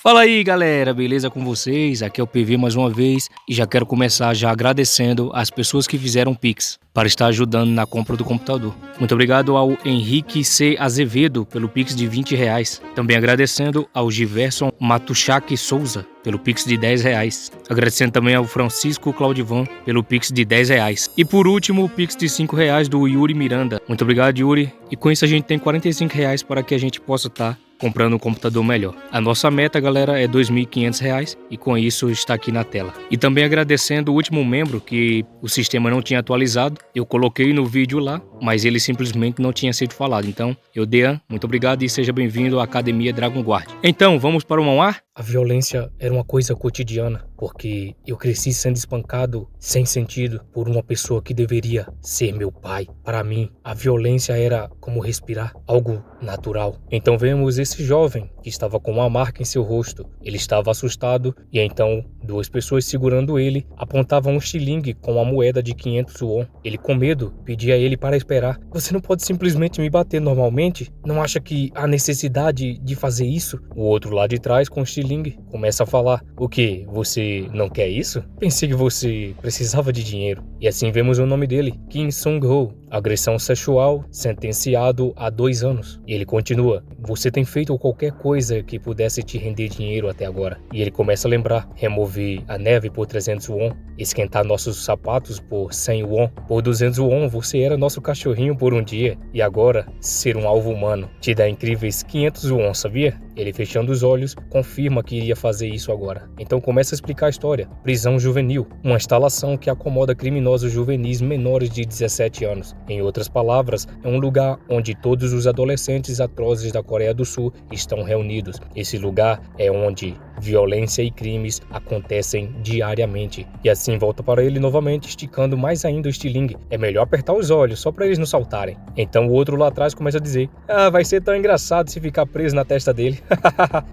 Fala aí galera, beleza com vocês? Aqui é o PV mais uma vez e já quero começar já agradecendo as pessoas que fizeram Pix para estar ajudando na compra do computador. Muito obrigado ao Henrique C. Azevedo pelo Pix de R$20. Também agradecendo ao Giverson Matuchak Souza pelo Pix de R$10. Agradecendo também ao Francisco Claudivan pelo Pix de R$10. E por último o Pix de R$5 do Yuri Miranda. Muito obrigado Yuri. E com isso a gente tem R$45 para que a gente possa estar comprando um computador melhor. A nossa meta, galera, é R$2.500 e com isso está aqui na tela. E também agradecendo o último membro que o sistema não tinha atualizado. Eu coloquei no vídeo lá, mas ele simplesmente não tinha sido falado. Então, Dean, muito obrigado e seja bem-vindo à Academia Dragon Guard. Então, vamos para o manhwa? A violência era uma coisa cotidiana, porque eu cresci sendo espancado sem sentido por uma pessoa que deveria ser meu pai. Para mim, a violência era como respirar, algo natural. Então vemos esse jovem que estava com uma marca em seu rosto. Ele estava assustado e então duas pessoas segurando ele apontavam um estilingue com uma moeda de 500 won. Ele com medo pedia a ele para esperar. Você não pode simplesmente me bater normalmente? Não acha que há necessidade de fazer isso? O outro lá de trás com o estilingue começa a falar: o que? Você não quer isso? Pensei que você precisava de dinheiro. E assim vemos o nome dele, Kim Sung-ho, agressão sexual, sentenciado a 2 anos. E ele continua: você tem feito qualquer coisa que pudesse te render dinheiro até agora. E ele começa a lembrar: remover a neve por 300 won, esquentar nossos sapatos por 100 won, por 200 won você era nosso cachorrinho por um dia, e agora ser um alvo humano te dá incríveis 500 won, sabia? Ele, fechando os olhos, confirma que iria fazer isso agora. Então começa a explicar a história. Prisão juvenil, uma instalação que acomoda criminosos juvenis menores de 17 anos. Em outras palavras, é um lugar onde todos os adolescentes atrozes da Coreia do Sul estão reunidos. Esse lugar é onde violência e crimes acontecem diariamente. E assim volta para ele novamente, esticando mais ainda o estilingue. É melhor apertar os olhos, só para eles não saltarem. Então o outro lá atrás começa a dizer: vai ser tão engraçado se ficar preso na testa dele.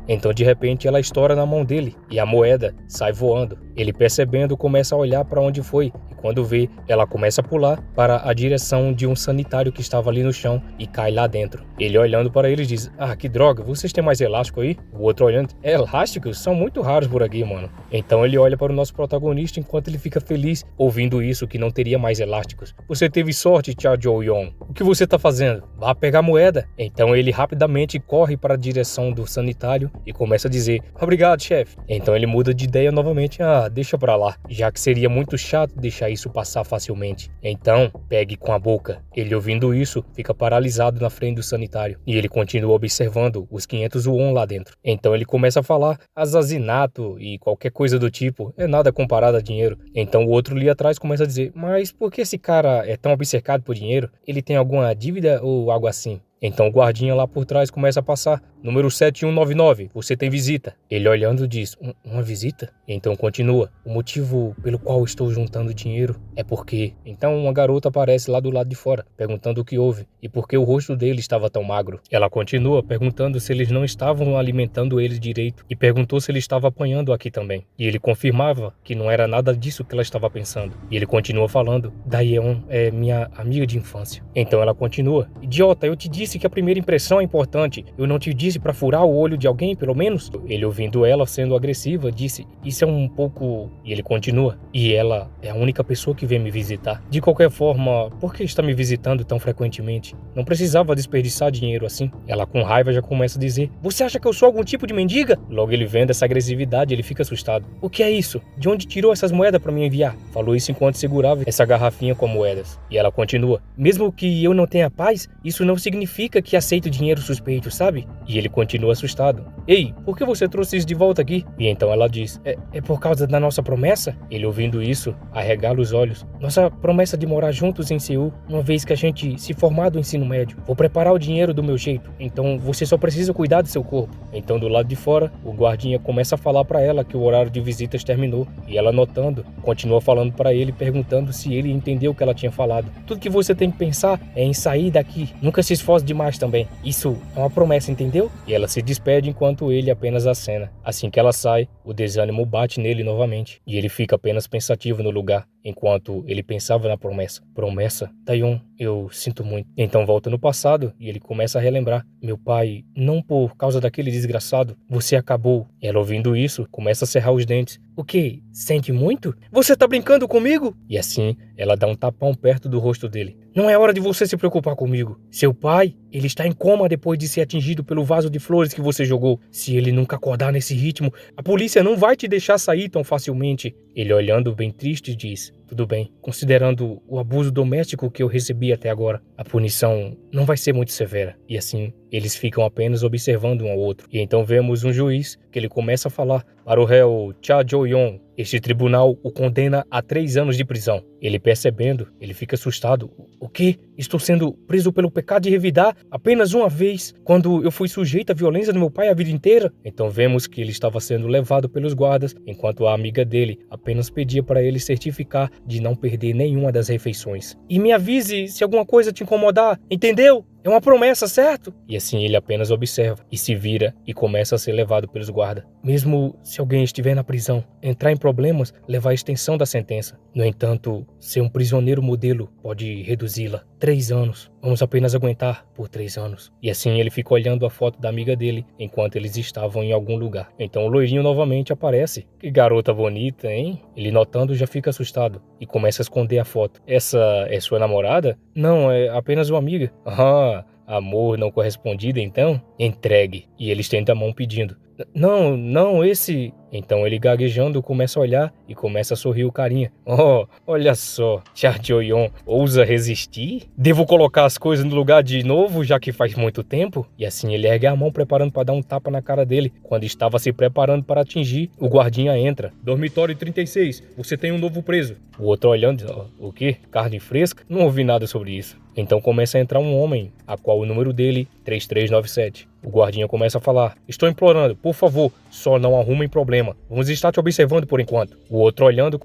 Então de repente ela estoura na mão dele e a moeda sai voando. Ele, percebendo, começa a olhar para onde foi e quando vê, ela começa a pular para a direção de um sanitário que estava ali no chão e cai lá dentro. Ele, olhando para ele, diz: que droga, vocês têm mais elástico aí? O outro olhando: elásticos são muito raros por aqui, mano. Então ele olha para o nosso protagonista enquanto ele fica feliz ouvindo isso, que não teria mais elásticos. Você teve sorte, Cha Jo-yong. O que você tá fazendo? Vá pegar a moeda. Então ele rapidamente corre para a direção do sanitário e começa a dizer: obrigado, chefe. Então ele muda de ideia novamente: deixa pra lá, já que seria muito chato deixar isso passar facilmente. Então, pegue com a boca. Ele, ouvindo isso, fica paralisado na frente do sanitário e ele continua observando os 500 won lá dentro. Então ele começa a falar: assassinato e qualquer coisa do tipo, é nada comparado a dinheiro. Então o outro ali atrás começa a dizer: mas por que esse cara é tão obcecado por dinheiro? Ele tem alguma dívida ou algo assim? Então o guardinha lá por trás começa a passar: número 7199, você tem visita. Ele, olhando, diz: uma visita? Então continua: o motivo pelo qual estou juntando dinheiro é porque... Então uma garota aparece lá do lado de fora, perguntando o que houve e por que o rosto dele estava tão magro. Ela continua perguntando se eles não estavam alimentando ele direito e perguntou se ele estava apanhando aqui também. E ele confirmava que não era nada disso que ela estava pensando. E ele continua falando: Daeon é minha amiga de infância. Então ela continua: idiota, eu te disse que a primeira impressão é importante. Eu não te disse pra furar o olho de alguém, pelo menos? Ele, ouvindo ela sendo agressiva, disse: isso é um pouco... E ele continua: e ela é a única pessoa que vem me visitar. De qualquer forma, por que está me visitando tão frequentemente? Não precisava desperdiçar dinheiro assim. Ela, com raiva, já começa a dizer: você acha que eu sou algum tipo de mendiga? Logo ele, vendo essa agressividade, ele fica assustado. O que é isso? De onde tirou essas moedas pra me enviar? Falou isso enquanto segurava essa garrafinha com moedas. E ela continua: mesmo que eu não tenha paz, isso não significa que aceita o dinheiro suspeito, sabe? E ele continua assustado: ei, por que você trouxe isso de volta aqui? E então ela diz: é por causa da nossa promessa? Ele, ouvindo isso, arregala os olhos: nossa promessa de morar juntos em Seul, uma vez que a gente se formar do ensino médio. Vou preparar o dinheiro do meu jeito, então você só precisa cuidar do seu corpo. Então do lado de fora, o guardinha começa a falar para ela que o horário de visitas terminou e ela, notando, continua falando para ele, perguntando se ele entendeu o que ela tinha falado. Tudo que você tem que pensar é em sair daqui. Nunca se esforce gosto demais também. Isso é uma promessa, entendeu? E ela se despede enquanto ele apenas acena. Assim que ela sai, o desânimo bate nele novamente. E ele fica apenas pensativo no lugar, enquanto ele pensava na promessa. Promessa? Taeyeon, eu sinto muito. Então volta no passado e ele começa a relembrar. Meu pai, não por causa daquele desgraçado, você acabou. Ela ouvindo isso, começa a cerrar os dentes. O quê? Sente muito? Você tá brincando comigo? E assim, ela dá um tapão perto do rosto dele. Não é hora de você se preocupar comigo. Seu pai, ele está em coma depois de ser atingido pelo vaso de flores que você jogou. Se ele nunca acordar nesse ritmo, a polícia não vai te deixar sair tão facilmente. Ele, olhando bem triste, diz: tudo bem, considerando o abuso doméstico que eu recebi até agora, a punição não vai ser muito severa. E assim, eles ficam apenas observando um ao outro. E então vemos um juiz que ele começa a falar para o réu Cha Jo-yong. Este tribunal o condena a 3 anos de prisão. Ele, percebendo, ele fica assustado. O quê? Estou sendo preso pelo pecado de revidar apenas uma vez, quando eu fui sujeito à violência do meu pai a vida inteira? Então vemos que ele estava sendo levado pelos guardas, enquanto a amiga dele apenas pedia para ele certificar de não perder nenhuma das refeições. E me avise se alguma coisa te incomodar, entendeu? É uma promessa, certo? E assim ele apenas observa e se vira e começa a ser levado pelos guardas. Mesmo se alguém estiver na prisão, entrar em problemas leva à extensão da sentença. No entanto, ser um prisioneiro modelo pode reduzi-la. 3 anos. Vamos apenas aguentar por 3 anos. E assim ele fica olhando a foto da amiga dele enquanto eles estavam em algum lugar. Então o loirinho novamente aparece. Que garota bonita, hein? Ele, notando, já fica assustado e começa a esconder a foto. Essa é sua namorada? Não, é apenas uma amiga. Ah, amor não correspondido então? Entregue. E ele estende a mão pedindo. Não, esse... Então ele, gaguejando, começa a olhar e começa a sorrir o carinha. Oh, olha só, Cha Jo-yong ousa resistir? Devo colocar as coisas no lugar de novo, já que faz muito tempo? E assim ele ergue a mão preparando para dar um tapa na cara dele. Quando estava se preparando para atingir, o guardinha entra. Dormitório 36, você tem um novo preso. O outro olhando, oh, o quê? Carne fresca? Não ouvi nada sobre isso. Então começa a entrar um homem, a qual o número dele, 3397. O guardinha começa a falar. Estou implorando, por favor, só não arrumem problema. Vamos estar te observando por enquanto. O outro olhando.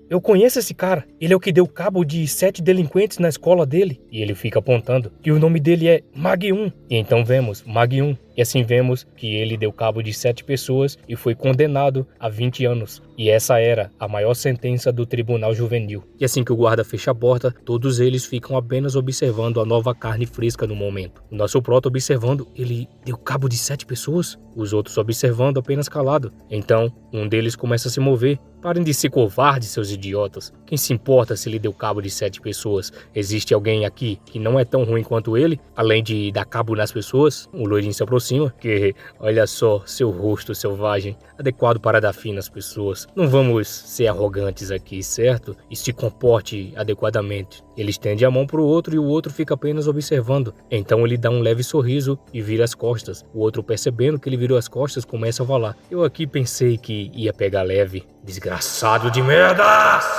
Eu conheço esse cara. Ele é o que deu cabo de 7 delinquentes na escola dele. E ele fica apontando. E o nome dele é Mag-1. E então vemos Mag-1. E assim vemos que ele deu cabo de 7 pessoas e foi condenado a 20 anos. E essa era a maior sentença do tribunal juvenil. E assim que o guarda fecha a porta, todos eles ficam apenas observando a nova carne fresca no momento. O nosso prota observando, ele deu cabo de 7 pessoas? Os outros observando apenas calado. Então, um deles começa a se mover. Parem de ser covardes, seus idiotas. Quem se importa se ele deu cabo de 7 pessoas? Existe alguém aqui que não é tão ruim quanto ele, além de dar cabo nas pessoas? O loirinho se aproxima, que, olha só, seu rosto selvagem, adequado para dar fim nas pessoas. Não vamos ser arrogantes aqui, certo? E se comporte adequadamente. Ele estende a mão para o outro e o outro fica apenas observando. Então ele dá um leve sorriso e vira as costas. O outro, percebendo que ele virou as costas, começa a falar. Eu aqui pensei que ia pegar leve. Desgraçado de merda!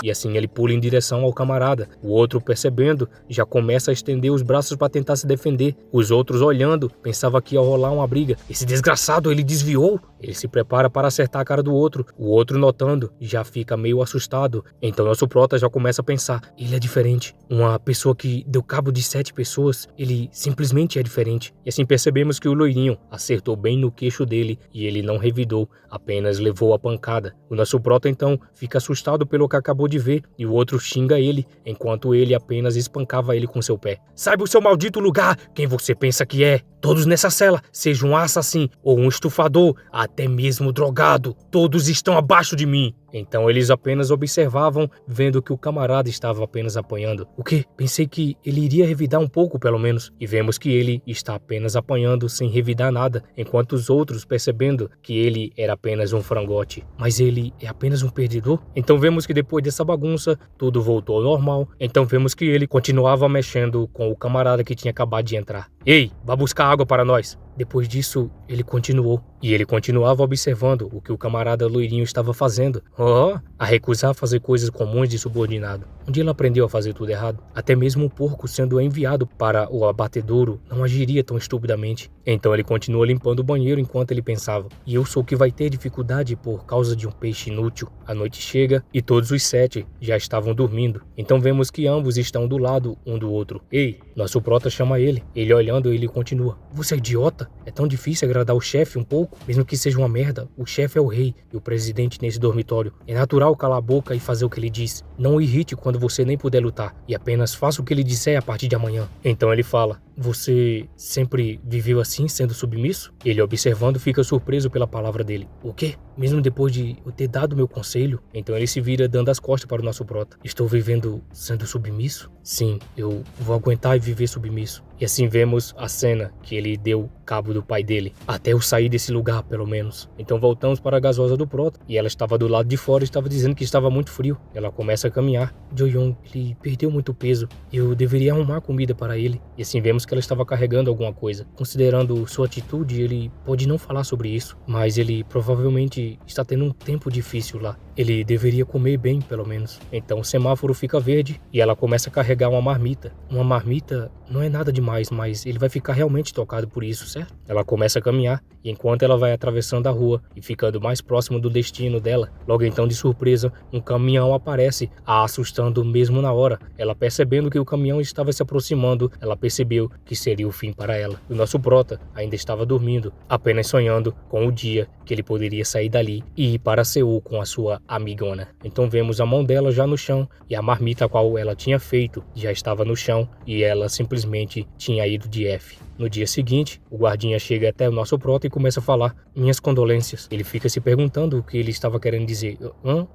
E assim ele pula em direção ao camarada. O outro, percebendo, já começa a estender os braços para tentar se defender. Os outros, olhando, pensava que ia rolar uma briga. Esse desgraçado, ele desviou. Ele se prepara para acertar a cara do outro. O outro, notando, já fica meio assustado. Então nosso prota já começa a pensar. Ele é diferente. Uma pessoa que deu cabo de 7 pessoas, ele simplesmente é diferente. E assim percebemos que o loirinho acertou bem no queixo dele e ele não revidou, apenas levou a pancada. O nosso prota então fica assustado pelo que acabou de ver e o outro xinga ele, enquanto ele apenas espancava ele com seu pé. Saiba o seu maldito lugar, quem você pensa que é? Todos nessa cela, seja um assassino ou um estufador, até mesmo drogado, todos estão abaixo de mim. Então eles apenas observavam, vendo que o camarada estava apenas apanhando. O quê? Pensei que ele iria revidar um pouco, pelo menos. E vemos que ele está apenas apanhando sem revidar nada, enquanto os outros, percebendo que ele era apenas um frangote. Mas ele é apenas um perdedor? Então vemos que depois dessa bagunça, tudo voltou ao normal. Então vemos que ele continuava mexendo com o camarada que tinha acabado de entrar. Ei, vá buscar água para nós. Depois disso, ele continuou. E ele continuava observando o que o camarada loirinho estava fazendo. A recusar fazer coisas comuns de subordinado. onde ele aprendeu a fazer tudo errado. Até mesmo um porco sendo enviado para o abatedouro não agiria tão estupidamente. Então ele continua limpando o banheiro enquanto ele pensava: e eu sou o que vai ter dificuldade por causa de um peixe inútil. A noite chega e todos os 7 já estavam dormindo. Então vemos que ambos estão do lado um do outro. Ei, nosso prota chama ele. Ele olhando, ele continua: você é idiota? É tão difícil agradar o chefe um pouco? Mesmo que seja uma merda, o chefe é o rei e o presidente nesse dormitório. É natural calar a boca e fazer o que ele diz. Não o irrite quando você nem puder lutar e apenas faça o que ele disser a partir de amanhã. Então ele fala: você sempre viveu assim, sendo submisso? Ele, observando, fica surpreso pela palavra dele. O quê? Mesmo depois de eu ter dado meu conselho? Então ele se vira dando as costas para o nosso prota. Estou vivendo sendo submisso? Sim, eu vou aguentar e viver submisso. E assim vemos a cena que ele deu cabo do pai dele, até eu sair desse lugar, pelo menos. Então voltamos para a gasosa do prota, e ela estava do lado de fora e estava dizendo que estava muito frio. Ela começa a caminhar. Jo-Young, ele perdeu muito peso. Eu deveria arrumar comida para ele. E assim vemos que ela estava carregando alguma coisa. Considerando sua atitude, ele pode não falar sobre isso, mas ele provavelmente está tendo um tempo difícil lá. Ele deveria comer bem, pelo menos. Então o semáforo fica verde e ela começa a carregar uma marmita. Uma marmita não é nada demais, mas ele vai ficar realmente tocado por isso, certo? Ela começa a caminhar e enquanto ela vai atravessando a rua e ficando mais próximo do destino dela, logo então de surpresa, um caminhão aparece, a assustando mesmo na hora. Ela percebendo que o caminhão estava se aproximando, ela percebeu que seria o fim para ela. O nosso prota ainda estava dormindo, apenas sonhando com o dia que ele poderia sair dali e ir para Seul com a sua amigona. Então vemos a mão dela já no chão e a marmita a qual ela tinha feito já estava no chão e ela simplesmente tinha ido de F. No dia seguinte, o guardinha chega até o nosso prota e começa a falar: minhas condolências. Ele fica se perguntando o que ele estava querendo dizer.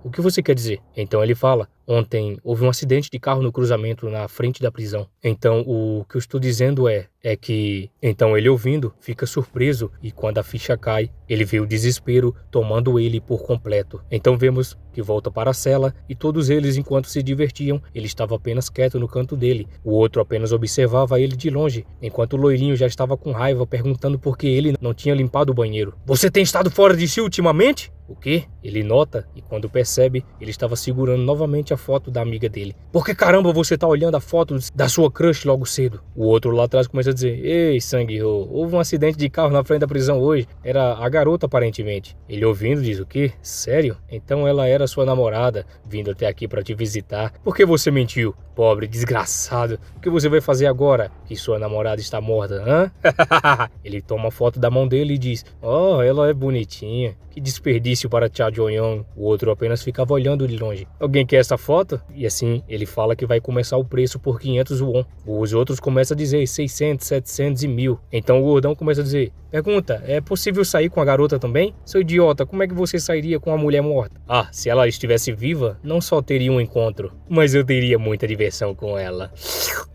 O que você quer dizer? Então ele fala: ontem houve um acidente de carro no cruzamento na frente da prisão. Então o que eu estou dizendo é que... Então ele ouvindo, fica surpreso e quando a ficha cai, ele vê o desespero tomando ele por completo. Então vemos que volta para a cela e todos eles, enquanto se divertiam, ele estava apenas quieto no canto dele. O outro apenas observava ele de longe, enquanto o loirinho já estava com raiva, perguntando por que ele não tinha limpado o banheiro. Você tem estado fora de si ultimamente? O quê? Ele nota e quando percebe, ele estava segurando novamente a foto da amiga dele. Por que caramba você tá olhando a foto da sua crush logo cedo? O outro lá atrás começa a dizer: ei, Sang-Ho, houve um acidente de carro na frente da prisão hoje. Era a garota aparentemente. Ele ouvindo diz: o quê? Sério? Então ela era sua namorada, vindo até aqui para te visitar. Por que você mentiu? Pobre desgraçado. O que você vai fazer agora que sua namorada está morta, hã? Ele toma a foto da mão dele e diz: oh, ela é bonitinha. Que desperdício para Cha Jo-Young. O outro apenas ficava olhando de longe. Alguém quer essa foto? E assim, ele fala que vai começar o preço por 500 won. Os outros começam a dizer 600, 700 e 1000. Então o gordão começa a dizer: pergunta, é possível sair com a garota também? Seu idiota, como é que você sairia com a mulher morta? Ah, se ela estivesse viva, não só teria um encontro, mas eu teria muita diversão com ela.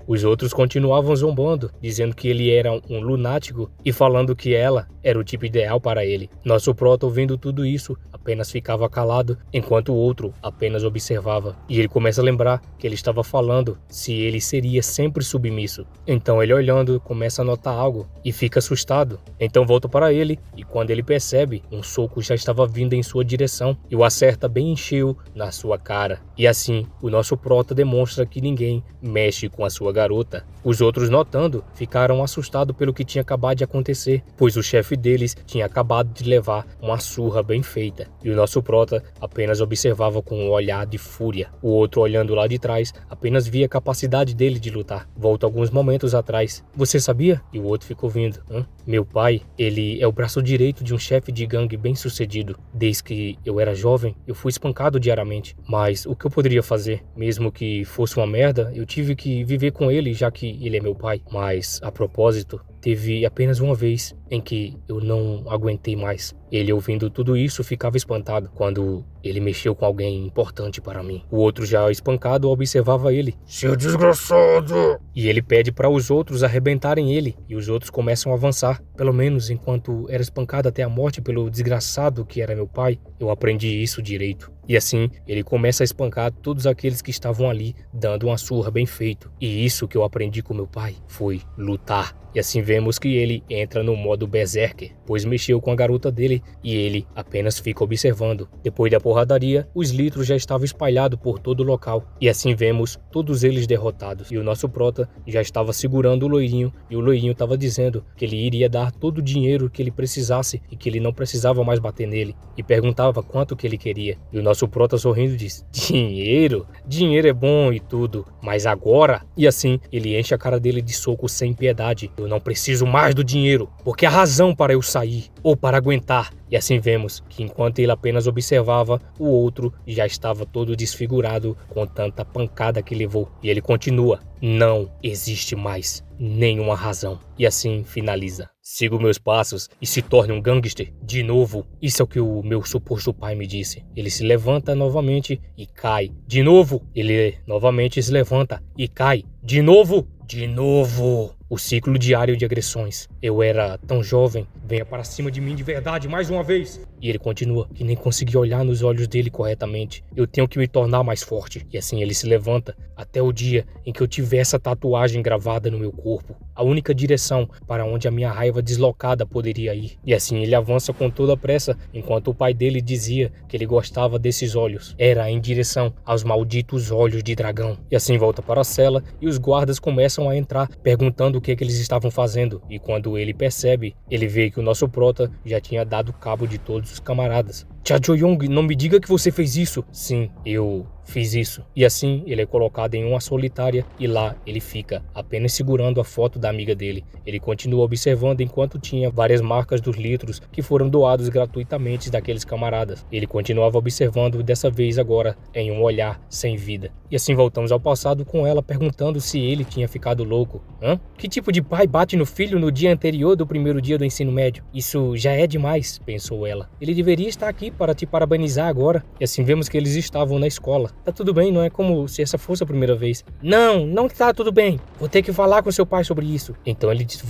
Os outros continuavam zombando, dizendo que ele era um lunático e falando que ela era o tipo ideal para ele. Nosso prota, ouvindo tudo isso, apenas ficava calado, enquanto o outro apenas observava. E ele começa a lembrar que ele estava falando se ele seria sempre submisso. Então ele olhando, começa a notar algo e fica assustado. Então volta para ele e quando ele percebe, um soco já estava vindo em sua direção e o acerta bem em cheio na sua cara. E assim, o nosso prota demonstra que ninguém mexe com a sua garota. Os outros, notando, ficaram assustados pelo que tinha acabado de acontecer, pois o chefe deles tinha acabado de levar uma surra bem feita. E o nosso prota apenas observava com um olhar de fúria. O outro, olhando lá de trás, apenas via a capacidade dele de lutar. Volta alguns momentos atrás. Você sabia? E o outro ficou ouvindo. Meu pai, ele é o braço direito de um chefe de gangue bem sucedido. Desde que eu era jovem, eu fui espancado diariamente. Mas o que eu poderia fazer? Mesmo que fosse uma merda, eu tive que viver com ele, já que ele é meu pai. Mas, a propósito, teve apenas uma vez em que eu não aguentei mais. Ele, ouvindo tudo isso, ficava espantado quando ele mexeu com alguém importante para mim. O outro, já espancado, observava ele. Seu desgraçado! E ele pede para os outros arrebentarem ele, e os outros começam a avançar. Pelo menos enquanto era espancado até a morte pelo desgraçado que era meu pai, eu aprendi isso direito. E assim, ele começa a espancar todos aqueles que estavam ali, dando uma surra bem feito. E isso que eu aprendi com meu pai foi lutar. E assim vemos que ele entra no modo modo berserker, pois mexeu com a garota dele e ele apenas fica observando. Depois da porradaria, os litros já estavam espalhados por todo o local e assim vemos todos eles derrotados. E o nosso prota já estava segurando o loirinho e o loirinho estava dizendo que ele iria dar todo o dinheiro que ele precisasse e que ele não precisava mais bater nele e perguntava quanto que ele queria. E o nosso prota sorrindo diz: dinheiro? Dinheiro é bom e tudo, mas agora? E assim ele enche a cara dele de soco sem piedade. Eu não preciso mais do dinheiro, porque há razão para eu sair ou para aguentar. E assim vemos que enquanto ele apenas observava, o outro já estava todo desfigurado com tanta pancada que levou. E ele continua: não existe mais nenhuma razão. E assim finaliza: siga os meus passos e se torne um gangster de novo. Isso é o que o meu suposto pai me disse. Ele se levanta novamente e cai. De novo, ele novamente se levanta e cai. De novo. De novo. O ciclo diário de agressões. Eu era tão jovem. Venha para cima de mim de verdade mais uma vez. E ele continua, que nem consegui olhar nos olhos dele corretamente. Eu tenho que me tornar mais forte. E assim ele se levanta até o dia em que eu tiver essa tatuagem gravada no meu corpo. A única direção para onde a minha raiva deslocada poderia ir. E assim ele avança com toda a pressa, enquanto o pai dele dizia que ele gostava desses olhos. Era em direção aos malditos olhos de dragão. E assim volta para a cela e os guardas começam a entrar, perguntando o que eles estavam fazendo. E quando ele percebe, ele vê que o nosso prota já tinha dado cabo de todos os camaradas. Cha Jo-young, não me diga que você fez isso. Sim, eu fiz isso. E assim ele é colocado em uma solitária e lá ele fica, apenas segurando a foto da amiga dele. Ele continua observando enquanto tinha várias marcas dos litros que foram doados gratuitamente daqueles camaradas. Ele continuava observando, dessa vez agora em um olhar sem vida. E assim voltamos ao passado com ela perguntando se ele tinha ficado louco. Que tipo de pai bate no filho no dia anterior do primeiro dia do ensino médio? Isso já é demais, pensou ela. Ele deveria estar aqui para te parabenizar agora. E assim vemos que eles estavam na escola. Tá tudo bem, não é como se essa fosse a primeira vez. Não tá tudo bem. Vou ter que falar com seu pai sobre isso. Então ele disse: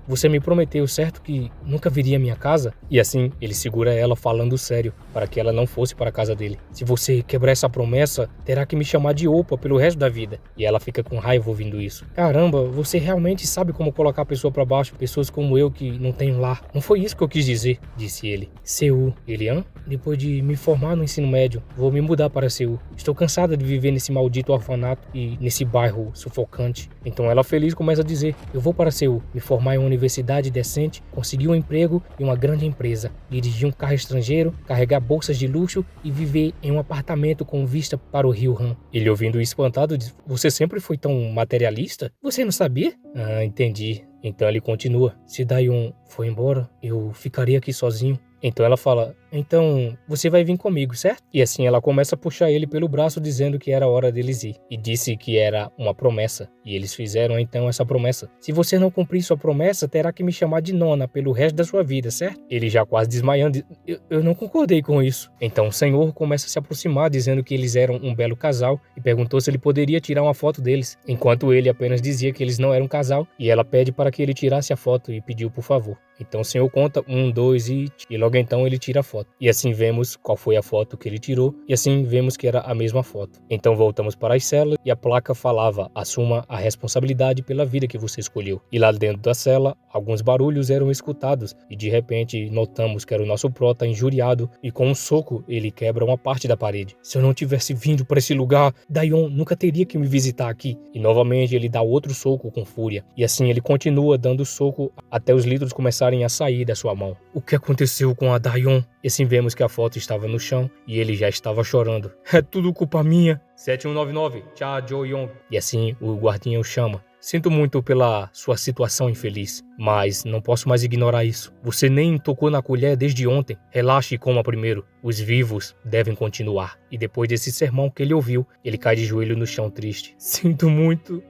você me prometeu, certo, que nunca viria à minha casa? E assim ele segura ela falando sério, para que ela não fosse para a casa dele. Se você quebrar essa promessa, terá que me chamar de opa pelo resto da vida. E ela fica com raiva ouvindo isso. Caramba, você realmente sabe como colocar a pessoa para baixo, pessoas como eu que não tenho lar. Não foi isso que eu quis dizer, disse ele. Seul. Ele, depois de me formar no ensino médio, vou me mudar para Seul. Estou cansada de viver nesse maldito orfanato e nesse bairro sufocante. Então ela feliz começa a dizer: eu vou para Seul, me formar em uma universidade decente, conseguir um emprego em uma grande empresa, dirigir um carro estrangeiro, carregar bolsas de luxo e viver em um apartamento com vista para o rio Han. Ele, ouvindo isso espantado, diz: você sempre foi tão materialista? Você não sabia? Entendi. Então ele continua: se Daeon for embora, eu ficaria aqui sozinho. Então ela fala: então você vai vir comigo, certo? E assim ela começa a puxar ele pelo braço, dizendo que era hora deles ir. E disse que era uma promessa. E eles fizeram então essa promessa: se você não cumprir sua promessa, terá que me chamar de nona pelo resto da sua vida, certo? Ele já quase desmaiando: eu não concordei com isso. Então o senhor começa a se aproximar, dizendo que eles eram um belo casal, e perguntou se ele poderia tirar uma foto deles, enquanto ele apenas dizia que eles não eram um casal. E ela pede para que ele tirasse a foto e pediu por favor. Então o senhor conta 1, 2 e logo então ele tira a foto. E assim vemos qual foi a foto que ele tirou e assim vemos que era a mesma foto. Então voltamos para as celas e a placa falava: assuma a responsabilidade pela vida que você escolheu. E lá dentro da cela, alguns barulhos eram escutados e de repente notamos que era o nosso prota injuriado e com um soco ele quebra uma parte da parede. Se eu não tivesse vindo para esse lugar, Daeon nunca teria que me visitar aqui. E novamente ele dá outro soco com fúria. E assim ele continua dando soco até os litros começarem a sair da sua mão. O que aconteceu com a Daeon? E assim vemos que a foto estava no chão e ele já estava chorando. É tudo culpa minha. 7199, Cha Jo-young. E assim o guardinha o chama. Sinto muito pela sua situação infeliz, mas não posso mais ignorar isso. Você nem tocou na colher desde ontem. Relaxe e coma primeiro. Os vivos devem continuar. E depois desse sermão que ele ouviu, ele cai de joelho no chão triste. Sinto muito.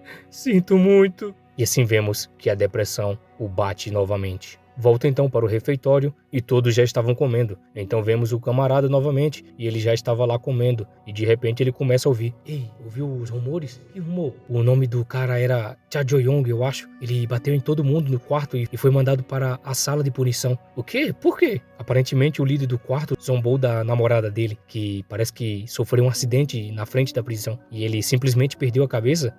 E assim vemos que a depressão o bate novamente. Volta então para o refeitório e todos já estavam comendo. Então vemos o camarada novamente e ele já estava lá comendo e de repente ele começa a ouvir: ei, ouviu os rumores? Que rumor? O nome do cara era Cha Jo-young, eu acho. Ele bateu em todo mundo no quarto e foi mandado para a sala de punição. O quê? Por quê? Aparentemente o líder do quarto zombou da namorada dele, que parece que sofreu um acidente na frente da prisão e ele simplesmente perdeu a cabeça.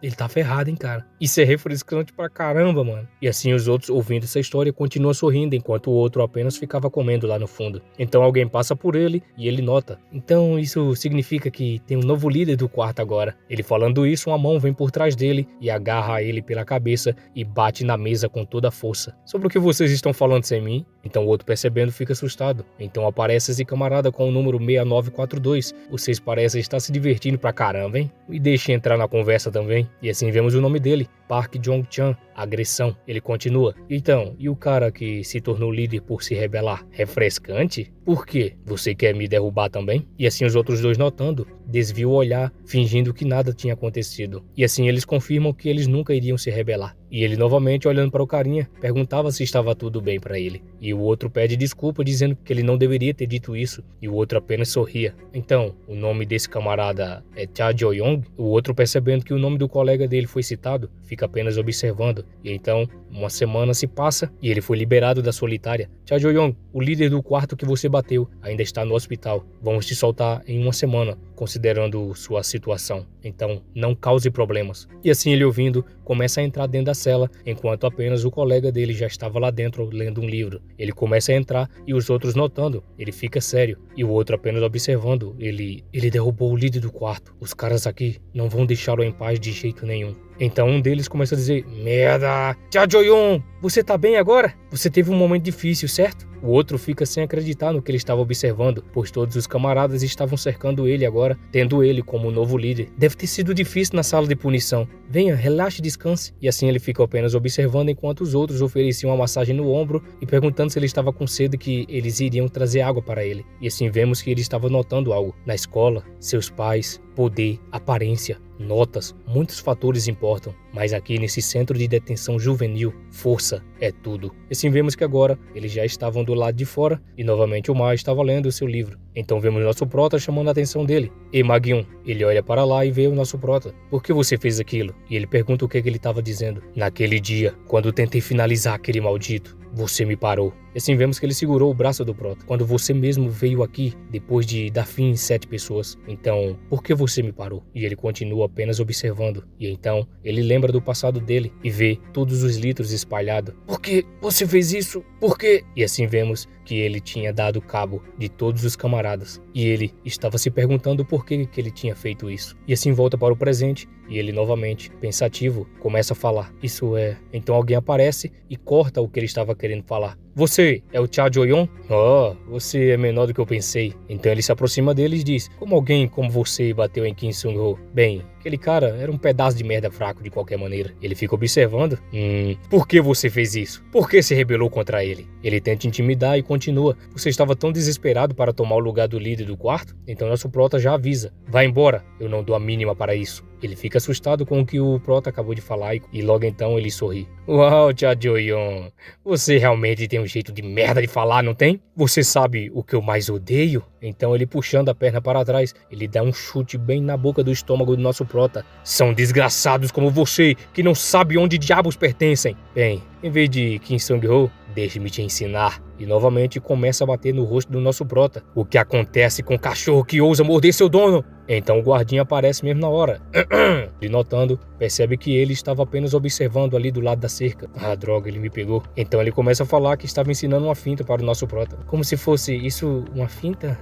Ele tá ferrado, hein, cara. Isso é refrescante pra caramba, mano. E assim os outros, ouvindo essa história, continuam sorrindo, enquanto o outro apenas ficava comendo lá no fundo. Então alguém passa por ele e ele nota: então isso significa que tem um novo líder do quarto agora. Ele falando isso, uma mão vem por trás dele e agarra ele pela cabeça e bate na mesa com toda a força. Sobre o que vocês estão falando sem mim? Então o outro, percebendo, fica assustado. Então aparece esse camarada com o número 6942. Vocês parecem estar se divertindo pra caramba, hein? Me deixem entrar na conversa também. E assim vemos o nome dele: Park Jong-chan, agressão. Ele continua: então, e o cara que se tornou líder por se rebelar? Refrescante? Por quê? Você quer me derrubar também? E assim os outros dois, notando, desviam o olhar, fingindo que nada tinha acontecido. E assim eles confirmam que eles nunca iriam se rebelar. E ele novamente, olhando para o carinha, perguntava se estava tudo bem para ele. E o outro pede desculpa, dizendo que ele não deveria ter dito isso. E o outro apenas sorria. Então, o nome desse camarada é Cha Jo-young? O outro, percebendo que o nome do colega dele foi citado, fica apenas observando. E então, uma semana se passa e ele foi liberado da solitária. Cha Jo-young, o líder do quarto que você bateu, ainda está no hospital. Vamos te soltar em uma semana, considerando sua situação. Então, não cause problemas. E assim ele, ouvindo, começa a entrar dentro da cela, enquanto apenas o colega dele já estava lá dentro lendo um livro. Ele começa a entrar e os outros notando, ele fica sério. E o outro apenas observando, ele derrubou o líder do quarto. Os caras aqui não vão deixá-lo em paz de jeito nenhum. Então um deles começa a dizer: merda, Cha Jo-young, você tá bem agora? Você teve um momento difícil, certo? O outro fica sem acreditar no que ele estava observando, pois todos os camaradas estavam cercando ele agora, tendo ele como novo líder. Deve ter sido difícil na sala de punição. Venha, relaxe e descanse. E assim ele fica apenas observando, enquanto os outros ofereciam uma massagem no ombro e perguntando se ele estava com sede, que eles iriam trazer água para ele. E assim vemos que ele estava notando algo. Na escola, seus pais, poder, aparência, notas, muitos fatores importam, mas aqui nesse centro de detenção juvenil, força é tudo. E assim vemos que agora eles já estavam do lado de fora e novamente o Mar estava lendo o seu livro. Então vemos nosso prota chamando a atenção dele. Ei, Mag-1. Ele olha para lá e vê o nosso prota. Por que você fez aquilo? E ele pergunta o que ele estava dizendo. Naquele dia, quando tentei finalizar aquele maldito, você me parou. E assim vemos que ele segurou o braço do prota. Quando você mesmo veio aqui, depois de dar fim em 7 pessoas. Então, por que você me parou? E ele continua apenas observando. E então, ele lembra do passado dele e vê todos os litros espalhados. Por que você fez isso? Por quê? E assim vemos que ele tinha dado cabo de todos os camaradas. E ele estava se perguntando por que ele tinha feito isso. E assim volta para o presente e ele novamente, pensativo, começa a falar. Isso é... Então alguém aparece e corta o que ele estava querendo falar. Você é o Cha Jo-young? Oh, você é menor do que eu pensei. Então ele se aproxima dele e diz: como alguém como você bateu em Kim Sung-ho? Bem, aquele cara era um pedaço de merda fraco de qualquer maneira. Ele fica observando. Por que você fez isso? Por que se rebelou contra ele? Ele tenta intimidar e continua. Você estava tão desesperado para tomar o lugar do líder do quarto? Então nosso prota já avisa. Vai embora, eu não dou a mínima para isso. Ele fica assustado com o que o prota acabou de falar e logo então ele sorri. Uau, Cha Jo-young, você realmente tem um jeito de merda de falar, não tem? Você sabe o que eu mais odeio? Então ele, puxando a perna para trás, ele dá um chute bem na boca do estômago do nosso prota. São desgraçados como você, que não sabe onde diabos pertencem. Bem, em vez de Kim Sung-ho, deixe-me te ensinar. E novamente começa a bater no rosto do nosso prota. O que acontece com o cachorro que ousa morder seu dono? Então o guardinha aparece mesmo na hora. E notando, percebe que ele estava apenas observando ali do lado da cerca. Ah, droga, ele me pegou. Então ele começa a falar que estava ensinando uma finta para o nosso prota. Como se fosse isso uma finta?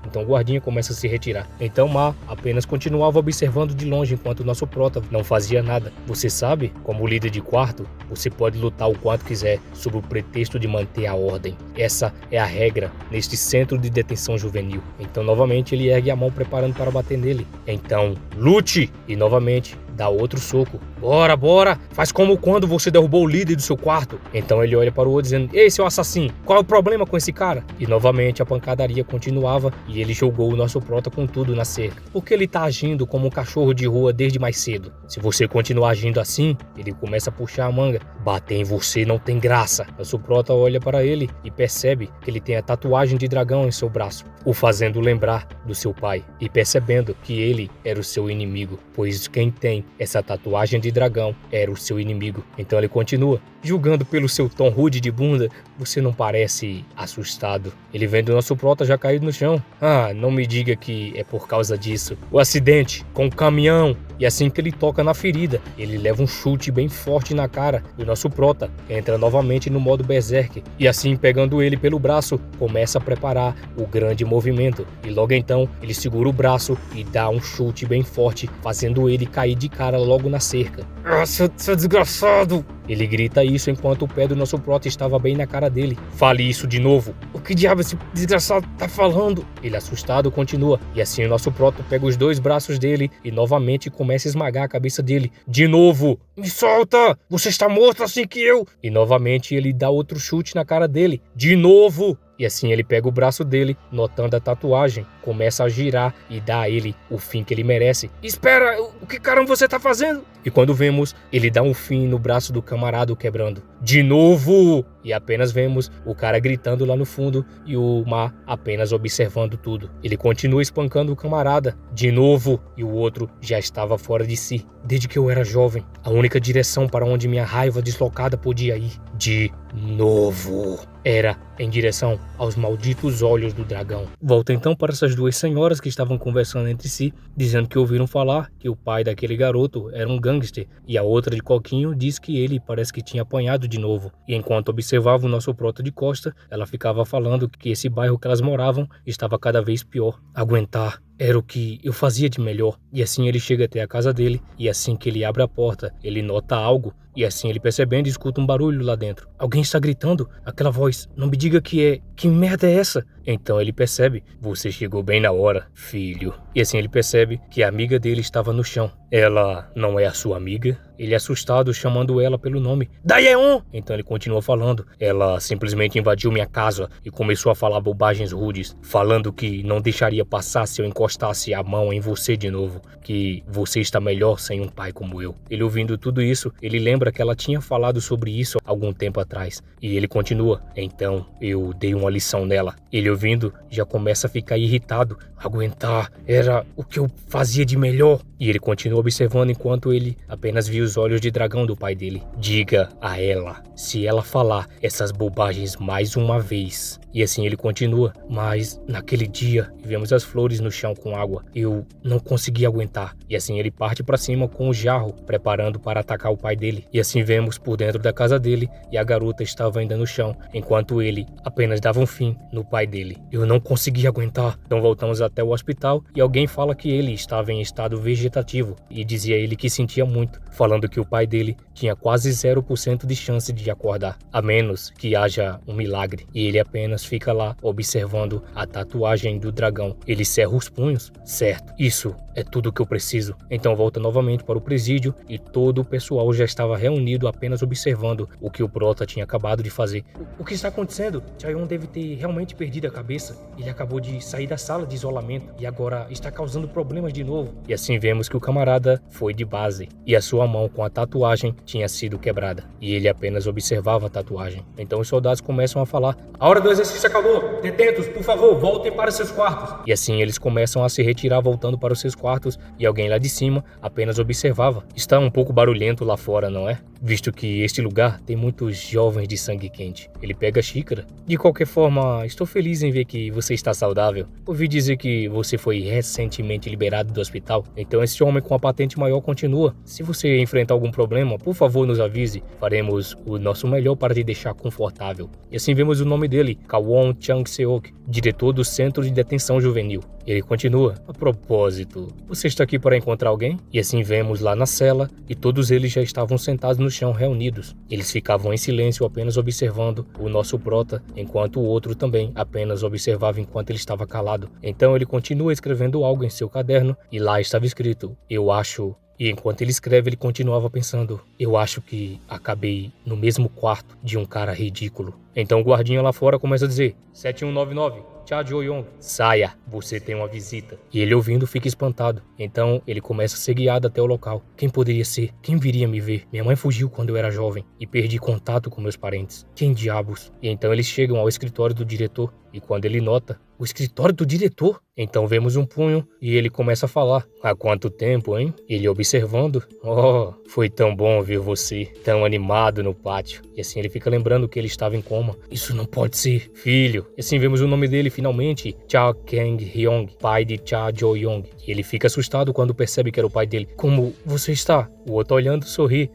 Então o guardinha começa a se retirar. Então Ma apenas continuava observando de longe enquanto o nosso prota não fazia nada. Você sabe, como líder de quarto, você pode lutar o quanto quiser sob o pretexto de manter a ordem. Essa é a regra neste centro de detenção juvenil. Então novamente ele ergue a mão preparando para bater nele. Então lute! E novamente dá outro soco. Bora, bora! Faz como quando você derrubou o líder do seu quarto. Então ele olha para o outro dizendo: ei, seu assassino, qual é o problema com esse cara? E novamente a pancadaria continuava e ele jogou o nosso prota com tudo na cerca. Porque ele tá agindo como um cachorro de rua desde mais cedo. Se você continuar agindo assim, ele começa a puxar a manga. Bater em você não tem graça. Nosso prota olha para ele e percebe que ele tem a tatuagem de dragão em seu braço, o fazendo lembrar do seu pai e percebendo que ele era o seu inimigo, pois quem tem essa tatuagem de dragão era o seu inimigo. Então ele continua: julgando pelo seu tom rude de bunda, você não parece assustado. Ele vendo o nosso prota já caído no chão. Ah, não me diga que é por causa disso. O acidente com o caminhão. E assim que ele toca na ferida, ele leva um chute bem forte na cara do nosso prota. Entra novamente no modo berserk. E assim, pegando ele pelo braço, começa a preparar o grande movimento. E logo então, ele segura o braço e dá um chute bem forte, fazendo ele cair de cara logo na cerca. Ah, seu desgraçado! Ele grita isso enquanto o pé do nosso prota estava bem na cara dele. Fale isso de novo. O que diabo esse desgraçado tá falando? Ele assustado continua. E assim o nosso prota pega os dois braços dele e novamente começa a esmagar a cabeça dele. De novo. Me solta! Você está morto assim que eu! E novamente ele dá outro chute na cara dele. De novo! E assim ele pega o braço dele, notando a tatuagem, começa a girar e dá a ele o fim que ele merece. Espera, o que caramba você tá fazendo? E quando vemos, ele dá um fim no braço do camarada quebrando. De novo! E apenas vemos o cara gritando lá no fundo e o mar apenas observando tudo. Ele continua espancando o camarada. De novo! E o outro já estava fora de si. Desde que eu era jovem, a única direção para onde minha raiva deslocada podia ir. De novo! Era em direção aos malditos olhos do dragão. Volta então para essas duas senhoras que estavam conversando entre si, dizendo que ouviram falar que o pai daquele garoto era um gangster, e a outra de coquinho diz que ele parece que tinha apanhado de novo. E enquanto observava o nosso prota de costa, ela ficava falando que esse bairro que elas moravam estava cada vez pior. Aguentar era o que eu fazia de melhor. E assim ele chega até a casa dele, e assim que ele abre a porta, ele nota algo, e assim ele percebendo, escuta um barulho lá dentro. Alguém está gritando, aquela voz, não me diga que é, que merda é essa? Então ele percebe, você chegou bem na hora, filho. E assim ele percebe que a amiga dele estava no chão. Ela não é a sua amiga? Ele é assustado, chamando ela pelo nome. Daeon! Então ele continua falando. Ela simplesmente invadiu minha casa e começou a falar bobagens rudes, falando que não deixaria passar se eu encostasse a mão em você de novo, que você está melhor sem um pai como eu. Ele ouvindo tudo isso, ele lembra que ela tinha falado sobre isso algum tempo atrás. E ele continua. Então eu dei uma lição nela. Ele ouvindo, já começa a ficar irritado. Aguentar era o que eu fazia de melhor. E ele continua observando enquanto ele apenas via os olhos de dragão do pai dele. Diga a ela, se ela falar essas bobagens mais uma vez. E assim ele continua. Mas naquele dia, vemos as flores no chão com água. Eu não consegui aguentar. E assim ele parte para cima com o jarro, preparando para atacar o pai dele. E assim vemos por dentro da casa dele e a garota estava ainda no chão, enquanto ele apenas dava um fim no pai dele. Eu não consegui aguentar. Então voltamos até o hospital e alguém fala que ele estava em estado vegetativo e dizia ele que sentia muito, falando que o pai dele tinha quase 0% de chance de acordar, a menos que haja um milagre. E ele apenas fica lá observando a tatuagem do dragão. Ele cerra os punhos. Certo, isso é tudo que eu preciso. Então volta novamente para o presídio e todo o pessoal já estava reunido apenas observando o que o prota tinha acabado de fazer. O que está acontecendo? Chaeyoung deve ter realmente perdido a cabeça. Ele acabou de sair da sala de isolamento e agora está causando problemas de novo. E assim vemos que o camarada foi de base e a sua mão com a tatuagem tinha sido quebrada. E ele apenas observava a tatuagem. Então os soldados começam a falar: a hora do exercício acabou! Detentos, por favor, voltem para seus quartos! E assim eles começam a se retirar voltando para os seus quartos e alguém lá de cima apenas observava. Está um pouco barulhento lá fora, não é? Visto que este lugar tem muitos jovens de sangue quente. Ele pega a xícara. De qualquer forma, estou feliz em ver que você está saudável. Ouvi dizer que você foi recentemente liberado do hospital. Então esse homem com a patente maior continua. Se você enfrentar algum problema, por favor nos avise. Faremos o nosso melhor para te deixar confortável. E assim vemos o nome dele, Kwon Chang-seok, diretor do Centro de Detenção Juvenil. Ele continua: a propósito, você está aqui para encontrar alguém? E assim vemos lá na cela e todos eles já estavam sentados no chão reunidos. Eles ficavam em silêncio apenas observando o nosso prota, enquanto o outro também apenas observava enquanto ele estava calado. Então ele continua escrevendo algo em seu caderno e lá estava escrito: eu acho E enquanto ele escreve, ele continuava pensando: eu acho que acabei no mesmo quarto de um cara ridículo. Então o guardinha lá fora começa a dizer: 7199, Cha Jo-yong, saia, você tem uma visita. E ele ouvindo fica espantado. Então ele começa a ser guiado até o local. Quem poderia ser? Quem viria me ver? Minha mãe fugiu quando eu era jovem e perdi contato com meus parentes. Quem diabos? E então eles chegam ao escritório do diretor. E quando ele nota o escritório do diretor, então vemos um punho e ele começa a falar: há quanto tempo, hein? Ele observando: oh, foi tão bom ver você tão animado no pátio. E assim ele fica lembrando que ele estava em coma. Isso não pode ser, filho. E assim vemos o nome dele finalmente: Cha Kang-hyung, pai de Cha Jo-yong. E ele fica assustado quando percebe que era o pai dele. Como você está? O outro olhando sorri.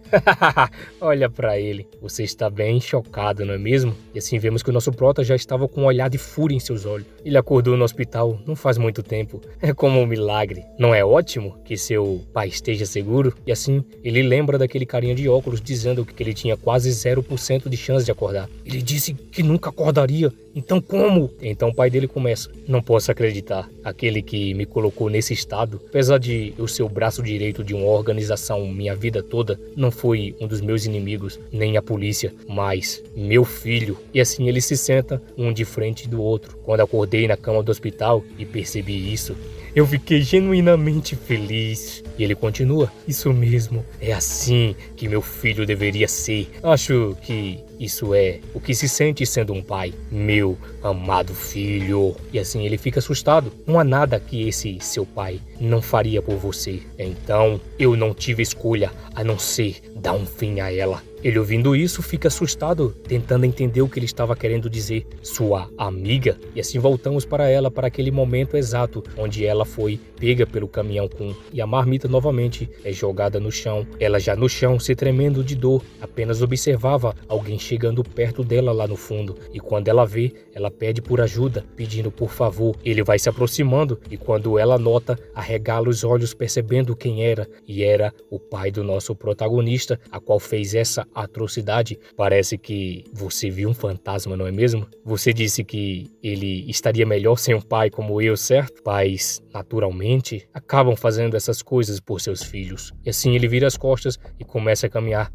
Olha pra ele. Você está bem chocado, não é mesmo? E assim vemos que o nosso prota já estava com um olhar de fúria em seus olhos. Ele acordou no hospital não faz muito tempo. É como um milagre. Não é ótimo que seu pai esteja seguro? E assim, ele lembra daquele carinha de óculos dizendo que ele tinha quase 0% de chance de acordar. Ele disse que nunca acordaria. Então como? Então o pai dele começa: não posso acreditar. Aquele que me colocou nesse estado, apesar de eu ser o braço direito de uma organização minha vida toda, não foi um dos meus inimigos, nem a polícia, mas meu filho. E assim ele se senta um de frente do outro. Quando acordei na cama do hospital e percebi isso, eu fiquei genuinamente feliz. E ele continua: isso mesmo, é assim que meu filho deveria ser. Acho que isso é o que se sente sendo um pai, meu amado filho. E assim ele fica assustado. Não há nada que esse seu pai não faria por você. Então eu não tive escolha a não ser dar um fim a ela. Ele ouvindo isso fica assustado, tentando entender o que ele estava querendo dizer. Sua amiga? E assim voltamos para ela, para aquele momento exato onde ela foi pega pelo caminhão e a marmita novamente é jogada no chão. Ela já no chão, se tremendo de dor, apenas observava alguém chegando perto dela lá no fundo. E quando ela vê, ela pede por ajuda, pedindo por favor. Ele vai se aproximando e quando ela nota, arregala os olhos percebendo quem era. E era o pai do nosso protagonista, a qual fez essa atrocidade. Parece que você viu um fantasma, não é mesmo? Você disse que ele estaria melhor sem um pai como eu, certo? Pais, naturalmente, acabam fazendo essas coisas por seus filhos. E assim ele vira as costas e começa a caminhar.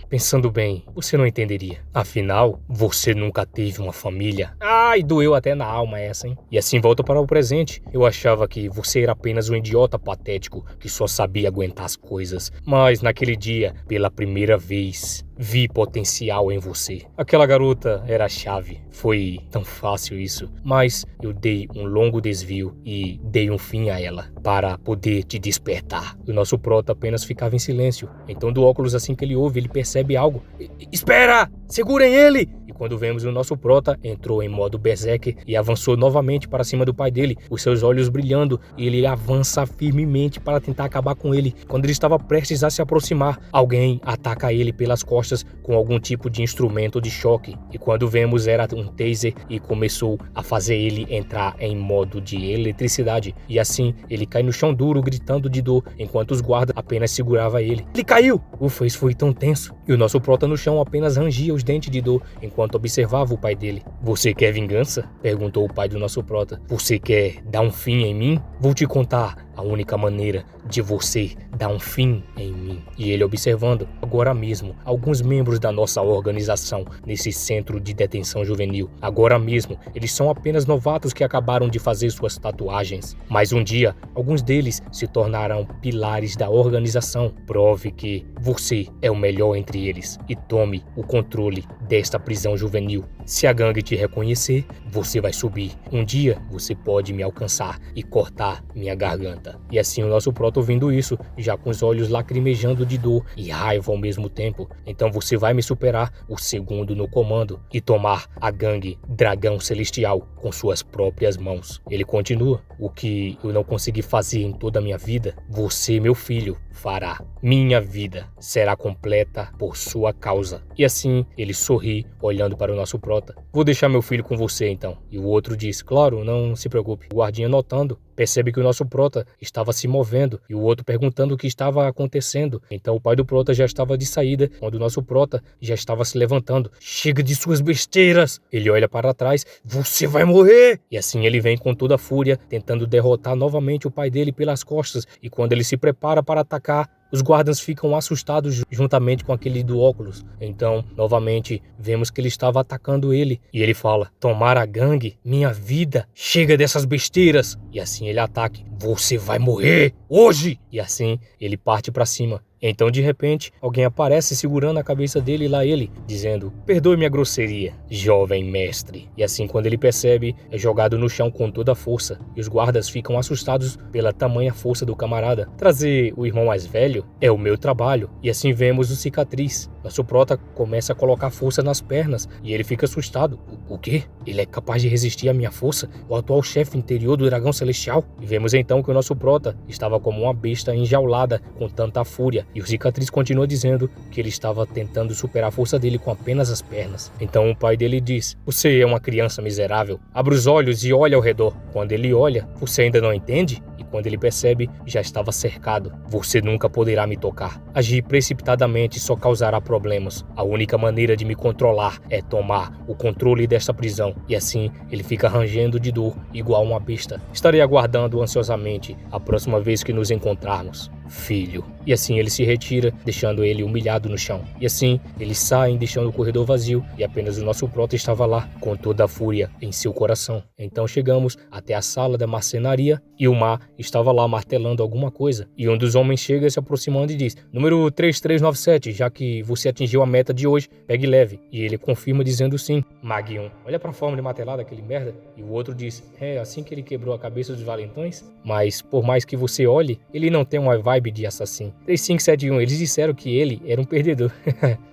Pensando bem, você não entenderia. Afinal, você nunca teve uma família. Ai, doeu até na alma essa, hein? E assim volta para o presente. Eu achava que você era apenas um idiota patético que só sabia aguentar as coisas. Mas naquele dia, pela primeira vez, vi potencial em você. Aquela garota era a chave. Foi tão fácil isso. Mas eu dei um longo desvio e dei um fim a ela para poder te despertar. O nosso prota apenas ficava em silêncio. Então do óculos, assim que ele ouve, ele percebe algo. Espera! Segurem ele! E quando vemos o nosso prota, entrou em modo berserker e avançou novamente para cima do pai dele, os seus olhos brilhando, e ele avança firmemente para tentar acabar com ele. Quando ele estava prestes a se aproximar, alguém ataca ele pelas costas com algum tipo de instrumento de choque. E quando vemos, era um taser e começou a fazer ele entrar em modo de eletricidade. E assim, ele cai no chão duro, gritando de dor, enquanto os guardas apenas seguravam ele. Ele caiu! Ufa, isso foi tão tenso. E o nosso prota no chão apenas rangia os dentes de dor, enquanto observava o pai dele. Você quer vingança? Perguntou o pai do nosso prota. Você quer dar um fim em mim? Vou te contar a única maneira de você dar um fim em mim. E ele observando, agora mesmo, alguns membros da nossa organização nesse centro de detenção juvenil. Agora mesmo, eles são apenas novatos que acabaram de fazer suas tatuagens. Mas um dia, alguns deles se tornarão pilares da organização. Prove que você é o melhor entre eles e tome o controle desta prisão juvenil. Se a gangue te reconhecer, você vai subir. Um dia, você pode me alcançar e cortar minha garganta. E assim o nosso prota ouvindo isso, já com os olhos lacrimejando de dor e raiva ao mesmo tempo. Então você vai me superar, o segundo no comando, e tomar a gangue Dragão Celestial com suas próprias mãos. Ele continua: o que eu não consegui fazer em toda a minha vida, você, meu filho, fará. Minha vida será completa por sua causa. E assim ele sorri, olhando para o nosso prota. Vou deixar meu filho com você então. E o outro diz: claro, não se preocupe. O guardinha notando, percebe que o nosso prota estava se movendo e o outro perguntando o que estava acontecendo. Então o pai do prota já estava de saída, quando o nosso prota já estava se levantando. Chega de suas besteiras! Ele olha para trás: você vai morrer! E assim ele vem com toda a fúria, tentando derrotar novamente o pai dele pelas costas. E quando ele se prepara para atacar cá, os guardas ficam assustados juntamente com aquele do óculos. Então, novamente, vemos que ele estava atacando ele. E ele fala, tomar a gangue, minha vida, chega dessas besteiras. E assim ele ataca, você vai morrer hoje. E assim ele parte pra cima. Então, de repente, alguém aparece segurando a cabeça dele e lá ele, dizendo, perdoe minha grosseria, jovem mestre. E assim, quando ele percebe, é jogado no chão com toda a força. E os guardas ficam assustados pela tamanha força do camarada. Trazer o irmão mais velho é o meu trabalho. E assim vemos o cicatriz. Nosso prota começa a colocar força nas pernas e ele fica assustado. O quê? Ele é capaz de resistir à minha força? O atual chefe interior do dragão celestial? E vemos então que o nosso prota estava como uma besta enjaulada com tanta fúria. E o cicatriz continua dizendo que ele estava tentando superar a força dele com apenas as pernas. Então o pai dele diz, você é uma criança miserável, abre os olhos e olha ao redor. Quando ele olha, você ainda não entende? E quando ele percebe, já estava cercado. Você nunca poderá me tocar. Agir precipitadamente só causará problemas. A única maneira de me controlar é tomar o controle desta prisão. E assim ele fica rangendo de dor igual uma besta. Estarei aguardando ansiosamente a próxima vez que nos encontrarmos, filho. E assim ele se retira, deixando ele humilhado no chão. E assim eles saem, deixando o corredor vazio, e apenas o nosso prota estava lá, com toda a fúria em seu coração. Então chegamos até a sala da marcenaria, e o Mar estava lá martelando alguma coisa. E um dos homens chega se aproximando e diz, número 3397, já que você atingiu a meta de hoje, pegue leve. E ele confirma dizendo sim. Mag 1, olha pra forma de martelar daquele merda. E o outro diz, é assim que ele quebrou a cabeça dos valentões? Mas por mais que você olhe, ele não tem uma vibe de assassino. 3571, eles disseram que ele era um perdedor.